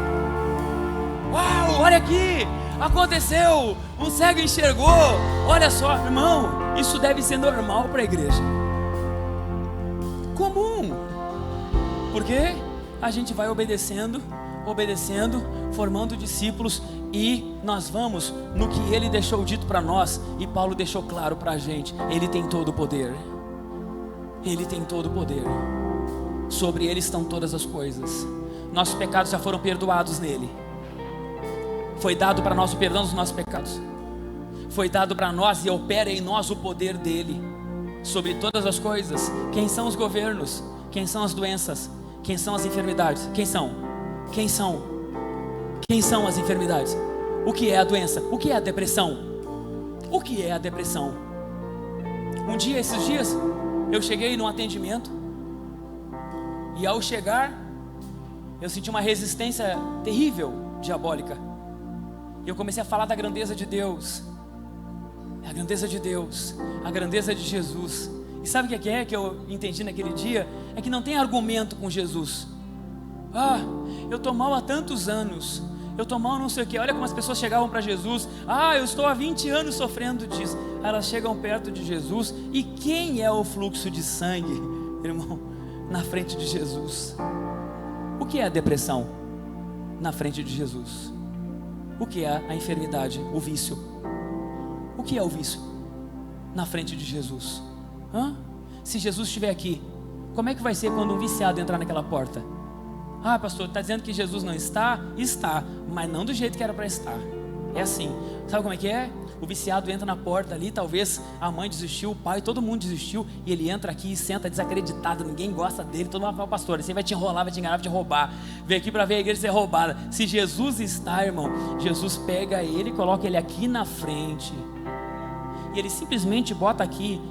uau, olha aqui, aconteceu, um cego enxergou. Olha só, irmão, isso deve ser normal para a igreja, comum. Por quê? a gente vai obedecendo, formando discípulos, e nós vamos no que Ele deixou dito para nós, e Paulo deixou claro para a gente: Ele tem todo o poder, Ele tem todo o poder, sobre Ele estão todas as coisas. Nossos pecados já foram perdoados nele, foi dado para nós o perdão dos nossos pecados, foi dado para nós, e opera em nós o poder dele sobre todas as coisas. Quem são os governos? Quem são as doenças? Quem são as enfermidades? Quem são as enfermidades? O que é a doença? O que é a depressão? O que é a depressão? Um dia, esses dias, eu cheguei num atendimento, e ao chegar, eu senti uma resistência terrível, diabólica. E eu comecei a falar da grandeza de Deus, a grandeza de Deus, a grandeza de Jesus. E sabe o que é que eu entendi naquele dia? É que não tem argumento com Jesus. Eu estou mal há tantos anos, eu estou mal não sei o que. Olha como as pessoas chegavam para Jesus: eu estou há 20 anos sofrendo disso. Elas chegam perto de Jesus, e quem é o fluxo de sangue, irmão, na frente de Jesus? O que é a depressão na frente de Jesus? O que é a enfermidade, o vício? O que é o vício na frente de Jesus? Se Jesus estiver aqui, como é que vai ser quando um viciado entrar naquela porta? Pastor, está dizendo que Jesus não está? Está, mas não do jeito que era para estar. É assim, sabe como é que é? O viciado entra na porta ali, talvez a mãe desistiu, o pai, todo mundo desistiu, e ele entra aqui e senta desacreditado, ninguém gosta dele, todo mundo fala: pastor, você vai te enrolar, vai te enganar, vai te roubar, vem aqui para ver a igreja ser roubada. Se Jesus está, irmão, Jesus pega ele, coloca ele aqui na frente, e ele simplesmente bota aqui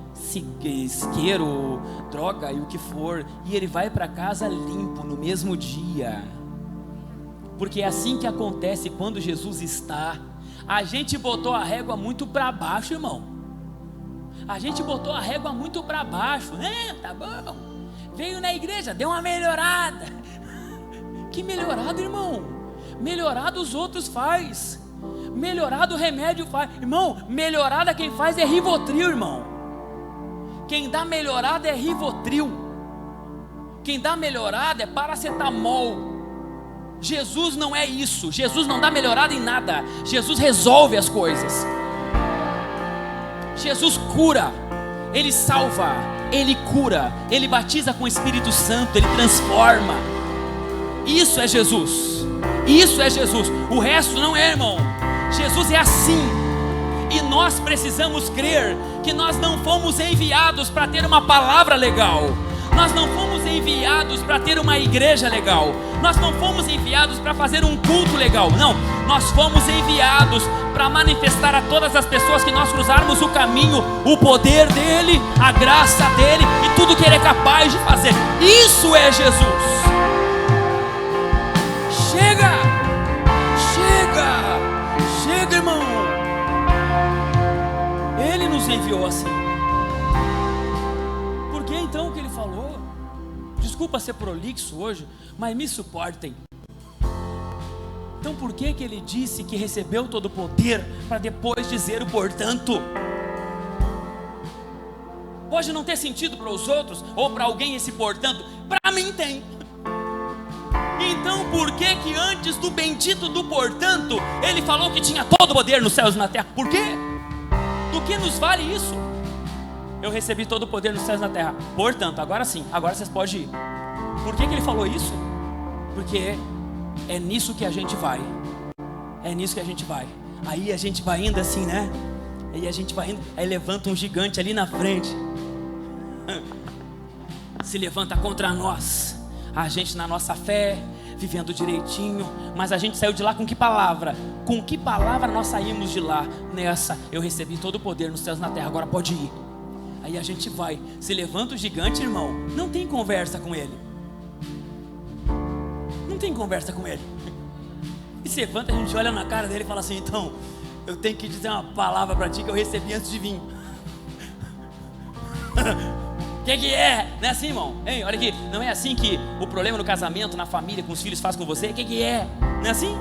isqueiro, droga e o que for, e ele vai para casa limpo no mesmo dia. Porque é assim que acontece quando Jesus está. A gente botou a régua muito para baixo, irmão. A gente botou a régua muito para baixo, né? Tá bom, veio na igreja, deu uma melhorada. Que melhorada, irmão? Melhorada os outros faz, melhorado o remédio faz. Irmão, melhorada quem faz é Rivotril, irmão. Quem dá melhorada é Rivotril. Quem dá melhorada é paracetamol. Jesus não é isso. Jesus não dá melhorada em nada. Jesus resolve as coisas. Jesus cura, Ele salva, Ele cura, Ele batiza com o Espírito Santo, Ele transforma. Isso é Jesus. Isso é Jesus. O resto não é, irmão. Jesus é assim. E nós precisamos crer que nós não fomos enviados para ter uma palavra legal. Nós não fomos enviados para ter uma igreja legal. Nós não fomos enviados para fazer um culto legal. Não, nós fomos enviados para manifestar a todas as pessoas que nós cruzarmos o caminho, o poder dEle, a graça dEle e tudo que Ele é capaz de fazer. Isso é Jesus. Chega, irmão. Ele nos enviou assim. Por que então o que Ele falou? Desculpa ser prolixo hoje, mas me suportem. Então por que Ele disse que recebeu todo o poder, para depois dizer o portanto? Pode não ter sentido para os outros, ou para alguém esse portanto, para mim tem. Então por que antes do bendito do portanto, Ele falou que tinha todo o poder nos céus e na terra? Por quê? Do que nos vale isso? Eu recebi todo o poder nos céus e na terra, portanto, agora sim, agora vocês podem ir. Por que Ele falou isso? Porque é nisso que a gente vai. É nisso que a gente vai. Aí a gente vai indo assim, né? Aí a gente vai indo, aí levanta um gigante ali na frente, se levanta contra nós. A gente na nossa fé, vivendo direitinho, mas a gente saiu de lá com que palavra? Com que palavra nós saímos de lá? Nessa: eu recebi todo o poder nos céus e na terra, agora pode ir. Aí a gente vai, se levanta o gigante, irmão, não tem conversa com ele. Não tem conversa com ele. E se levanta, a gente olha na cara dele e fala assim: então, eu tenho que dizer uma palavra para ti que eu recebi antes de vir. O que é? Não é assim, irmão? Hein, olha aqui, não é assim que o problema no casamento, na família, com os filhos faz com você? O que é? Não é assim?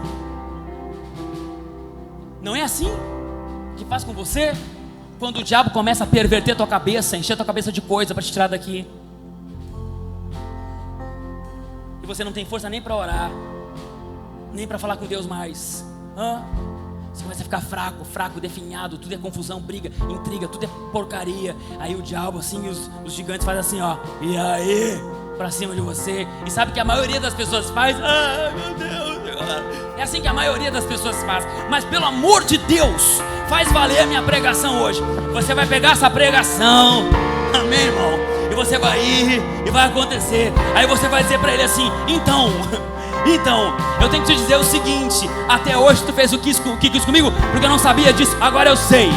Não é assim que faz com você? Quando o diabo começa a perverter tua cabeça, encher tua cabeça de coisa para te tirar daqui, e você não tem força nem para orar, nem para falar com Deus mais. Você começa a ficar fraco, definhado, tudo é confusão, briga, intriga, tudo é porcaria. Aí o diabo assim, os gigantes fazem assim, ó, e aí, pra cima de você. E sabe que a maioria das pessoas faz? Meu Deus, é assim que a maioria das pessoas faz. Mas pelo amor de Deus, faz valer a minha pregação hoje. Você vai pegar essa pregação, amém, irmão? E você vai ir, e vai acontecer. Aí você vai dizer pra ele assim, então, eu tenho que te dizer o seguinte: até hoje tu fez o que quis comigo, porque eu não sabia disso. Agora eu sei.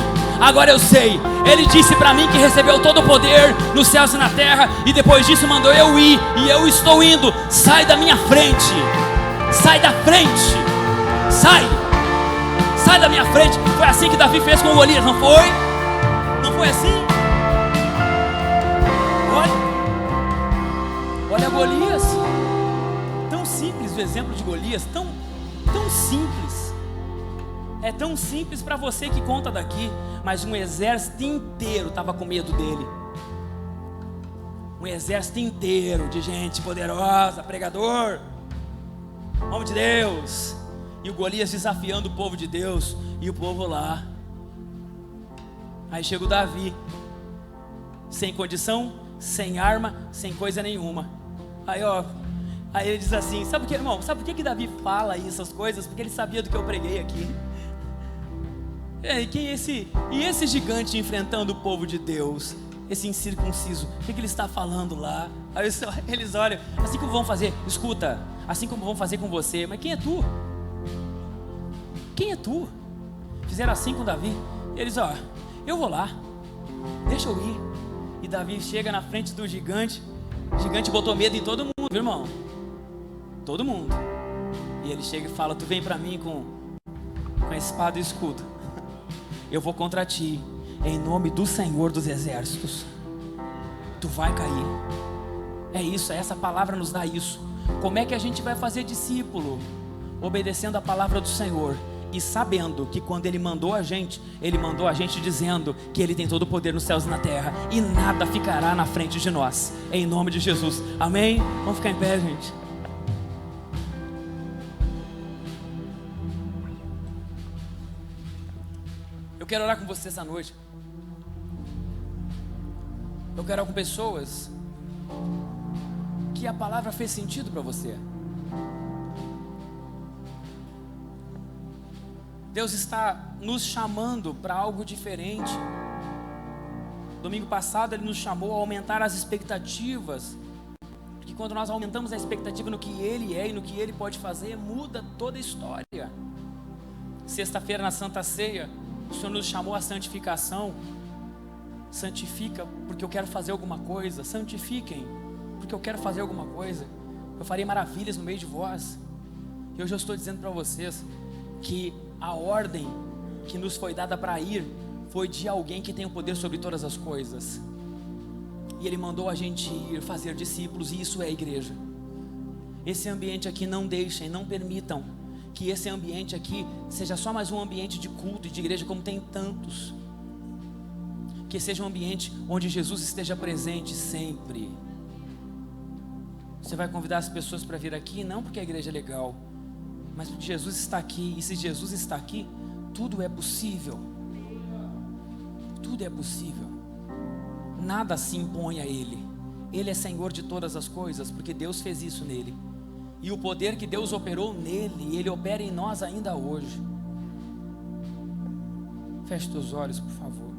Ele disse pra mim que recebeu todo o poder nos céus e na terra, e depois disso mandou eu ir, e eu estou indo. Sai da minha frente. Sai da frente. Sai da minha frente. Foi assim que Davi fez com Golias, não foi? Não foi assim? Olha Golias. Tão simples o exemplo de Golias, tão simples. É tão simples para você que conta daqui, mas um exército inteiro estava com medo dele. Um exército inteiro de gente poderosa, pregador, homem de Deus. E o Golias desafiando o povo de Deus, e o povo lá. Aí chega o Davi, sem condição, sem arma, sem coisa nenhuma. Aí ele diz assim, sabe por que Davi fala essas coisas? Porque ele sabia do que eu preguei aqui. E esse gigante enfrentando o povo de Deus, esse incircunciso, o que ele está falando lá? Aí eles olham, assim como vão fazer, escuta, assim como vão fazer com você, mas quem é tu? Quem é tu? Fizeram assim com Davi. Eles, eu vou lá, deixa eu ir. E Davi chega na frente do gigante. O gigante botou medo em todo mundo, irmão. Todo mundo. E ele chega e fala, tu vem pra mim com a espada e escudo. Eu vou contra ti, em nome do Senhor dos Exércitos. Tu vai cair. É isso, essa palavra nos dá isso. Como é que a gente vai fazer discípulo? Obedecendo a palavra do Senhor e sabendo que quando Ele mandou a gente dizendo que Ele tem todo o poder nos céus e na terra, e nada ficará na frente de nós, em nome de Jesus, amém? Vamos ficar em pé, gente. Eu quero orar com vocês essa noite. Eu quero orar com pessoas que a palavra fez sentido para você. Deus está nos chamando para algo diferente. Domingo passado Ele nos chamou a aumentar as expectativas, porque quando nós aumentamos a expectativa no que Ele é e no que Ele pode fazer, muda toda a história. Sexta-feira na Santa Ceia, o Senhor nos chamou à santificação. Santifica porque eu quero fazer alguma coisa. Santifiquem porque eu quero fazer alguma coisa. Eu farei maravilhas no meio de vós. E hoje eu estou dizendo para vocês que a ordem que nos foi dada para ir foi de alguém que tem o poder sobre todas as coisas. E Ele mandou a gente ir fazer discípulos, e isso é a igreja. Esse ambiente aqui, não deixem, não permitam que esse ambiente aqui seja só mais um ambiente de culto e de igreja, como tem tantos. Que seja um ambiente onde Jesus esteja presente sempre. Você vai convidar as pessoas para vir aqui, não porque a igreja é legal, mas porque Jesus está aqui. E se Jesus está aqui, tudo é possível. Tudo é possível. Nada se impõe a Ele. Ele é Senhor de todas as coisas, porque Deus fez isso nele. E o poder que Deus operou nele, Ele opera em nós ainda hoje. Feche teus olhos, por favor.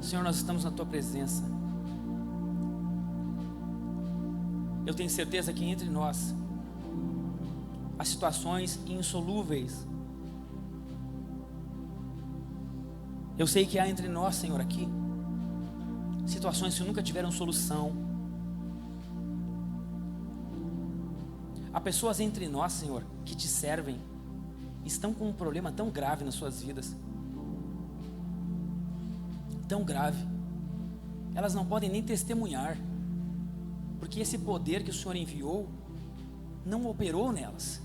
Senhor, nós estamos na Tua presença. Eu tenho certeza que entre nós há situações insolúveis. Eu sei que há entre nós, Senhor, aqui situações que nunca tiveram solução. Há pessoas entre nós, Senhor, que Te servem, estão com um problema tão grave nas suas vidas. Tão grave. Elas não podem nem testemunhar, porque esse poder que o Senhor enviou não operou nelas.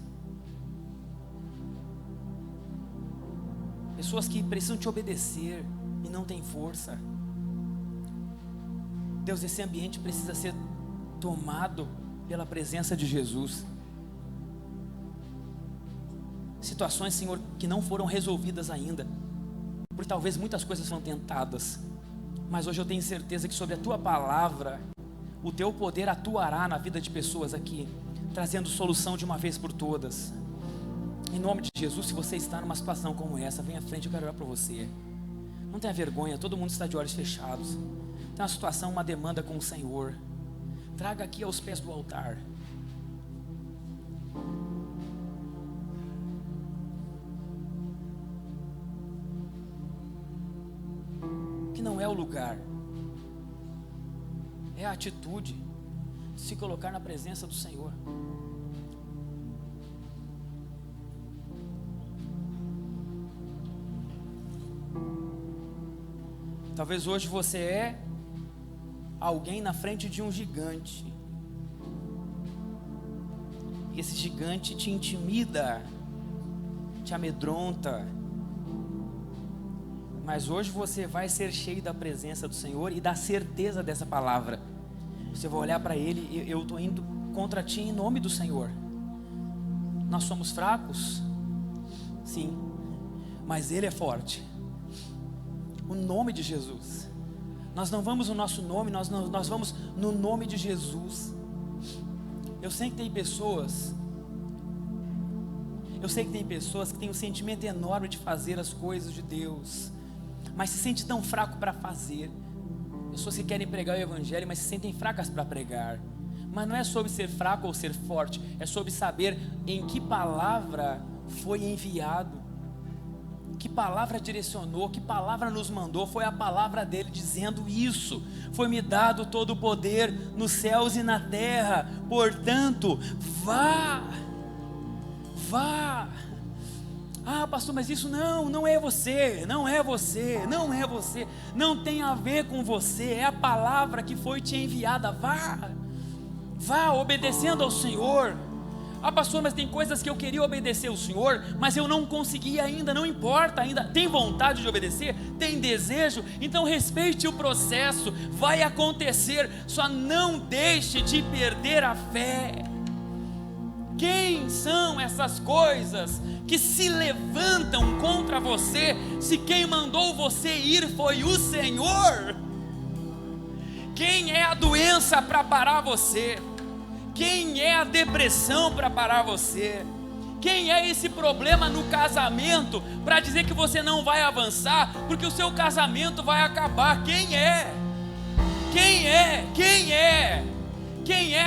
Pessoas que precisam Te obedecer e não têm força. Deus, esse ambiente precisa ser tomado pela presença de Jesus. Situações, Senhor, que não foram resolvidas ainda, por talvez muitas coisas foram tentadas, mas hoje eu tenho certeza que sobre a Tua palavra, o Teu poder atuará na vida de pessoas aqui, trazendo solução de uma vez por todas. Em nome de Jesus, se você está numa situação como essa, vem à frente, eu quero orar por você. Não tenha vergonha, todo mundo está de olhos fechados. Tem uma situação, uma demanda com o Senhor. Traga aqui aos pés do altar. Que não é o lugar, é a atitude de se colocar na presença do Senhor. Talvez hoje você é alguém na frente de um gigante. E esse gigante te intimida, te amedronta. Mas hoje você vai ser cheio da presença do Senhor e da certeza dessa palavra. Você vai olhar para Ele, eu estou indo contra ti em nome do Senhor. Nós somos fracos? Sim, mas Ele é forte. O nome de Jesus. Nós não vamos no nosso nome, nós vamos no nome de Jesus. Eu sei que tem pessoas que têm um sentimento enorme de fazer as coisas de Deus, mas se sente tão fraco para fazer. Pessoas que querem pregar o Evangelho, mas se sentem fracas para pregar. Mas não é sobre ser fraco ou ser forte, é sobre saber em que palavra foi enviado, que palavra direcionou, que palavra nos mandou. Foi a palavra dele dizendo isso: foi-me dado todo o poder nos céus e na terra, portanto, vá. Ah, pastor, mas isso não é você, não tem a ver com você, é a palavra que foi te enviada. Vá obedecendo ao Senhor. Ah, pastor, mas tem coisas que eu queria obedecer ao Senhor, mas eu não consegui ainda. Não importa, ainda tem vontade de obedecer, tem desejo, então respeite o processo, vai acontecer, só não deixe de perder a fé. Quem são essas coisas que se levantam contra você, se quem mandou você ir foi o Senhor? Quem é a doença para parar você? Quem é a depressão para parar você? Quem é esse problema no casamento para dizer que você não vai avançar, porque o seu casamento vai acabar? Quem é? Quem é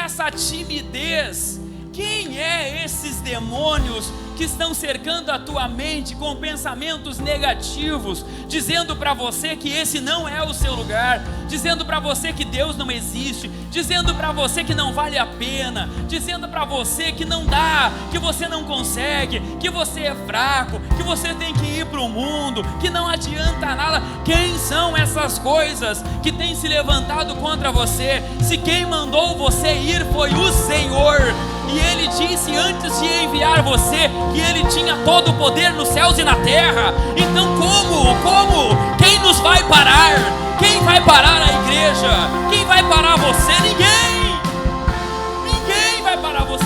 essa timidez? Quem é esses demônios que estão cercando a tua mente com pensamentos negativos, dizendo para você que esse não é o seu lugar, dizendo para você que Deus não existe, dizendo para você que não vale a pena, dizendo para você que não dá, que você não consegue, que você é fraco, que você tem que ir para o mundo, que não adianta nada? Quem são essas coisas que têm se levantado contra você, se quem mandou você ir foi o Senhor? E Ele disse antes de enviar você que Ele tinha todo o poder nos céus e na terra. Então como? Quem nos vai parar? Quem vai parar a igreja? Quem vai parar você? Ninguém vai parar você.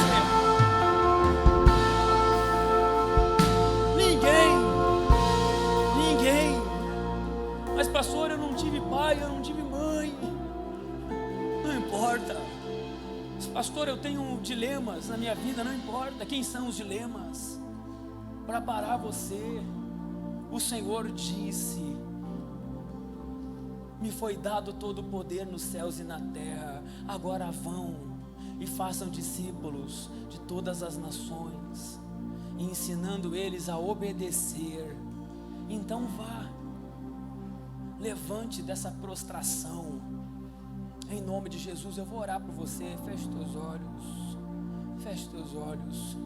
Ninguém. Mas pastor, eu não tive pai, eu não tive mãe. Não importa. Pastor, eu tenho dilemas na minha vida. Não importa quem são os dilemas para parar você. O Senhor disse: me foi dado todo o poder nos céus e na terra. Agora vão e façam discípulos de todas as nações, ensinando eles a obedecer. Então vá, levante dessa prostração. Em nome de Jesus, eu vou orar por você. Feche teus olhos.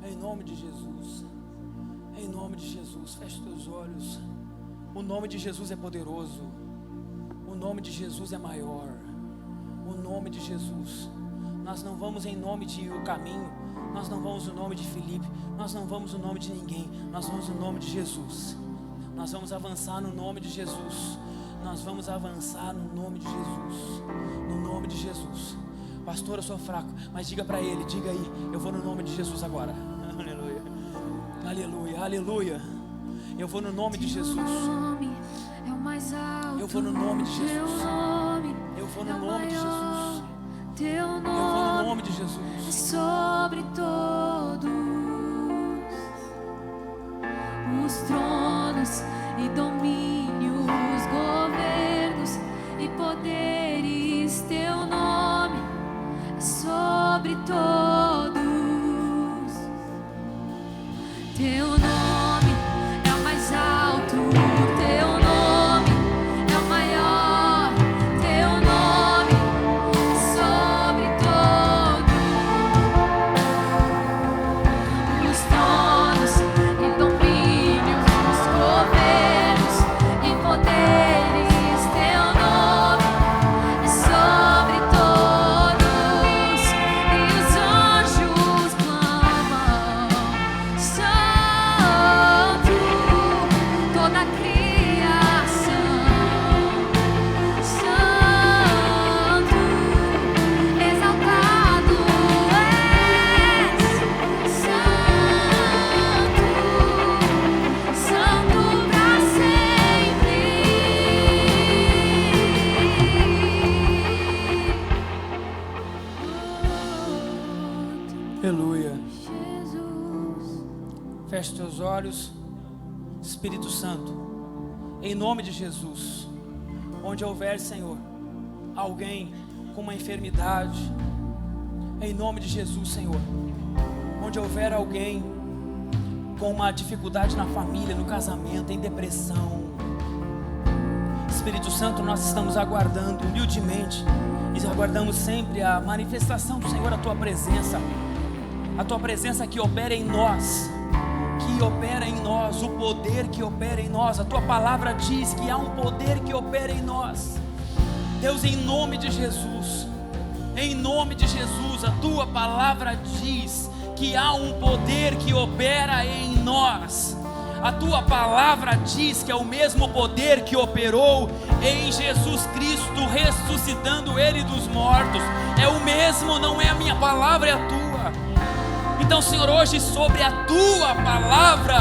Em nome de Jesus. Feche teus olhos. O nome de Jesus é poderoso. O nome de Jesus é maior. O nome de Jesus. Nós não vamos em nome de O Caminho. Nós não vamos no nome de Felipe. Nós não vamos no nome de ninguém. Nós vamos no nome de Jesus. Nós vamos avançar no nome de Jesus. Nós vamos avançar no nome de Jesus. No nome de Jesus. Pastor, eu sou fraco, mas diga para ele, diga aí, eu vou no nome de Jesus agora. Aleluia, aleluia, aleluia. Eu vou no nome de Jesus. Eu vou no nome de Jesus. Eu vou no nome de Jesus. Eu vou no nome de Jesus. Sobre todos os tronos e domínios, governos e poderes, teu nome é sobre todos. Teu nome é o mais alto, teu nome é o maior, teu nome é sobre todos os tronos e domínios, os governos e poderes, teu nome é sobre todos, e os anjos clamam, Santo, toda a criação, Santo, exaltado és, Santo, Santo pra sempre. Aleluia. Jesus, Feche teus olhos. Espírito Santo, em nome de Jesus, onde houver, Senhor, alguém com uma enfermidade, em nome de Jesus, Senhor, onde houver alguém com uma dificuldade na família, no casamento, em depressão, Espírito Santo, nós estamos aguardando humildemente e aguardamos sempre a manifestação do Senhor, a Tua presença que opera em nós, o poder que opera em nós. A Tua palavra diz que há um poder que opera em nós. Deus, em nome de Jesus, a Tua palavra diz que há um poder que opera em nós. A Tua palavra diz que é o mesmo poder que operou em Jesus Cristo, ressuscitando Ele dos mortos. É o mesmo, não é a minha palavra, é a Tua. Então, Senhor, hoje sobre a Tua palavra,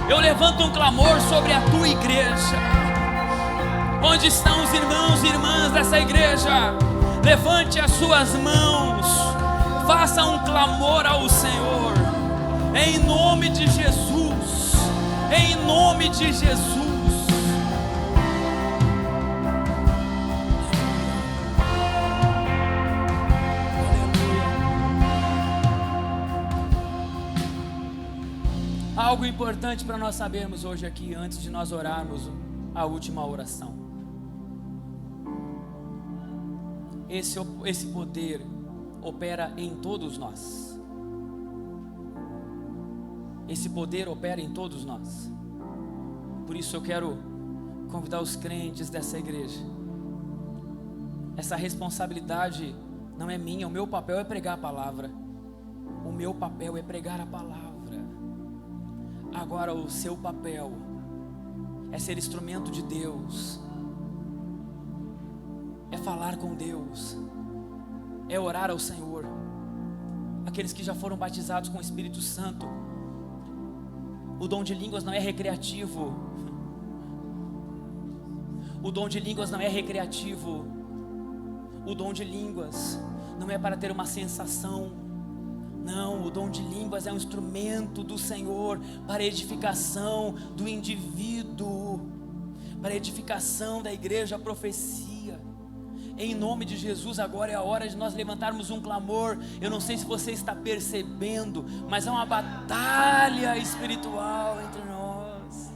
eu levanto um clamor sobre a Tua igreja. Onde estão os irmãos e irmãs dessa igreja? Levante as suas mãos, faça um clamor ao Senhor, em nome de Jesus, em nome de Jesus. Algo importante para nós sabermos hoje aqui, antes de nós orarmos a última oração. Esse poder opera em todos nós. Esse poder opera em todos nós. Por isso eu quero convidar os crentes dessa igreja. Essa responsabilidade não é minha, o meu papel é pregar a palavra. O meu papel é pregar a palavra. Agora o seu papel é ser instrumento de Deus, é falar com Deus, é orar ao Senhor. Aqueles que já foram batizados com o Espírito Santo, o dom de línguas não é recreativo. O dom de línguas não é recreativo. O dom de línguas não é para ter uma sensação. Não, o dom de línguas é um instrumento do Senhor para a edificação do indivíduo, para a edificação da igreja, a profecia. Em nome de Jesus, agora é a hora de nós levantarmos um clamor. Eu não sei se você está percebendo, mas há uma batalha espiritual entre nós.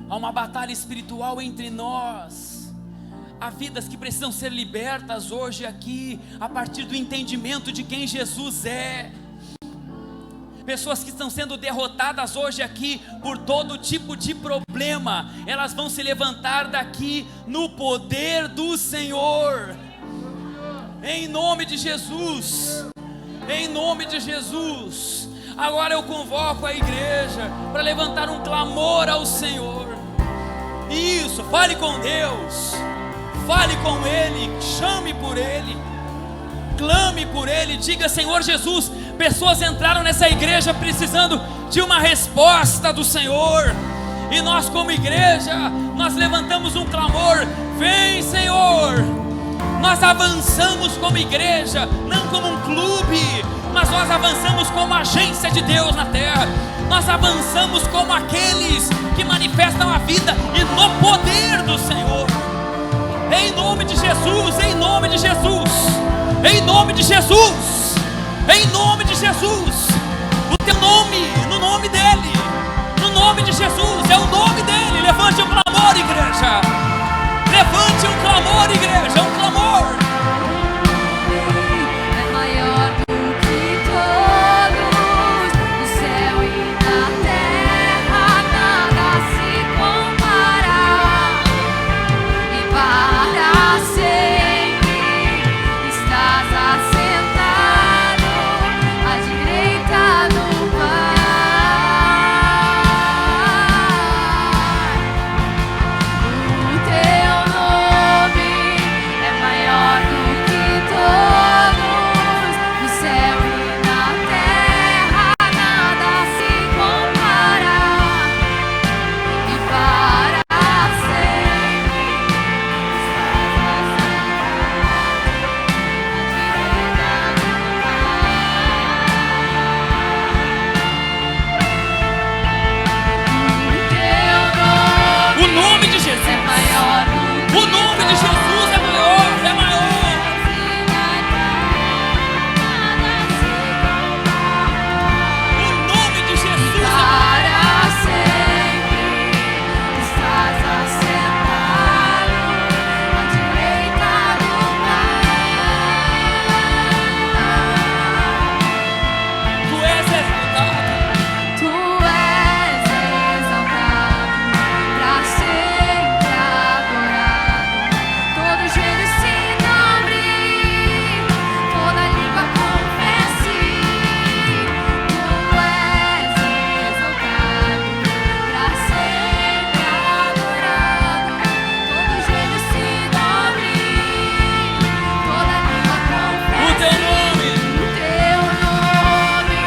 Há uma batalha espiritual entre nós. Há vidas que precisam ser libertas hoje aqui, a partir do entendimento de quem Jesus é. Pessoas que estão sendo derrotadas hoje aqui por todo tipo de problema, elas vão se levantar daqui no poder do Senhor. Em nome de Jesus, em nome de Jesus. Agora eu convoco a igreja para levantar um clamor ao Senhor. Isso, fale com Deus, fale com Ele, chame por Ele, clame por Ele, diga: Senhor Jesus, pessoas entraram nessa igreja precisando de uma resposta do Senhor, e nós como igreja, nós levantamos um clamor: vem, Senhor. Nós avançamos como igreja, não como um clube, mas nós avançamos como agência de Deus na terra. Nós avançamos como aqueles que manifestam a vida e no poder do Senhor. Em nome de Jesus, em nome de Jesus, em nome de Jesus, em nome de Jesus. O teu nome, no nome dele, no nome de Jesus, é o nome dele. Levante um clamor, igreja. Levante um clamor, igreja, um clamor. É maior do que todos, no céu e na terra, nada se compara. E para sempre estás assentado à direita do Pai. O teu nome é maior do que todos, no céu e na terra, nada se compara. E para sempre estás O nome de Jesus, é maior do que o nome de Jesus é maior, é maior. O nome de Jesus é maior. para sempre estás assentado à direita do Pai. Tu és exaltado. Tu és exaltado, pra sempre adorado. Todo joelho se dobre, toda língua confesse. Tu és exaltado, pra sempre adorado. Todo joelho se dobre, toda língua confesse. O teu nome, O teu nome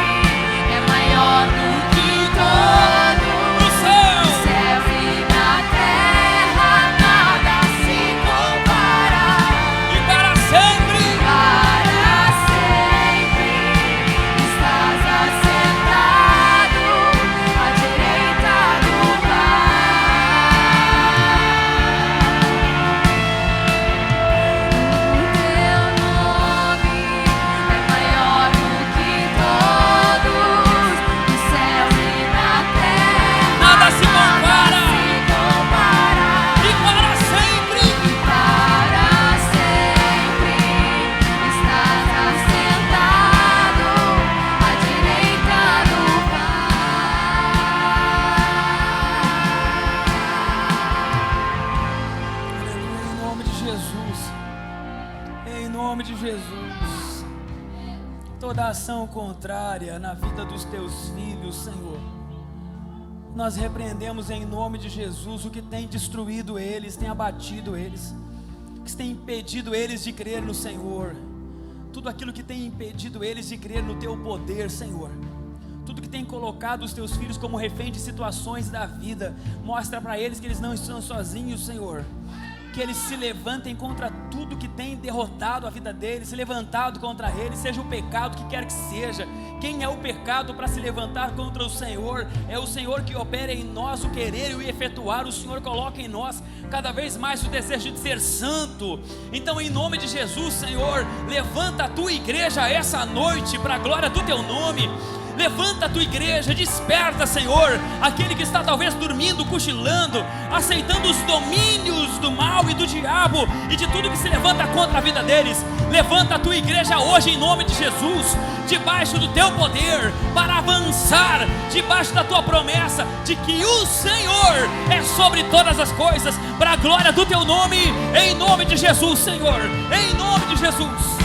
é maior do que todos, no céu. no céu e na terra, nada se compara. E para sempre. Para sempre estás assentado à direita do Pai. O teu nome é maior do que todos, no céu e na terra, Nada se compara. se compara. E para sempre. Para sempre estás assentado à direita do Aleluia, em nome de Jesus. Em nome de Jesus. Toda ação contrária na vida dos teus filhos, Senhor, nós repreendemos em nome de Jesus o que tem destruído eles, tem abatido eles, que tem impedido eles de crer no Senhor. Tudo aquilo que tem impedido eles de crer no teu poder, Senhor. Tudo que tem colocado os teus filhos como refém de situações da vida, mostra para eles que eles não estão sozinhos, Senhor. Que eles se levantem contra tudo que tem derrotado a vida deles, se levantado contra eles, seja o pecado que quer que seja. Quem é o pecado para se levantar contra o Senhor? É o Senhor que opera em nós o querer e o efetuar. O Senhor coloca em nós cada vez mais o desejo de ser santo. Então, em nome de Jesus, Senhor, levanta a tua igreja essa noite para a glória do teu nome. Levanta a tua igreja, desperta, Senhor, aquele que está talvez dormindo, cochilando, aceitando os domínios do mal e do diabo e de tudo que se levanta contra a vida deles. Levanta a tua igreja hoje em nome de Jesus, debaixo do teu poder, para avançar, debaixo da tua promessa de que o Senhor é sobre todas as coisas, para a glória do teu nome, em nome de Jesus, Senhor, em nome de Jesus.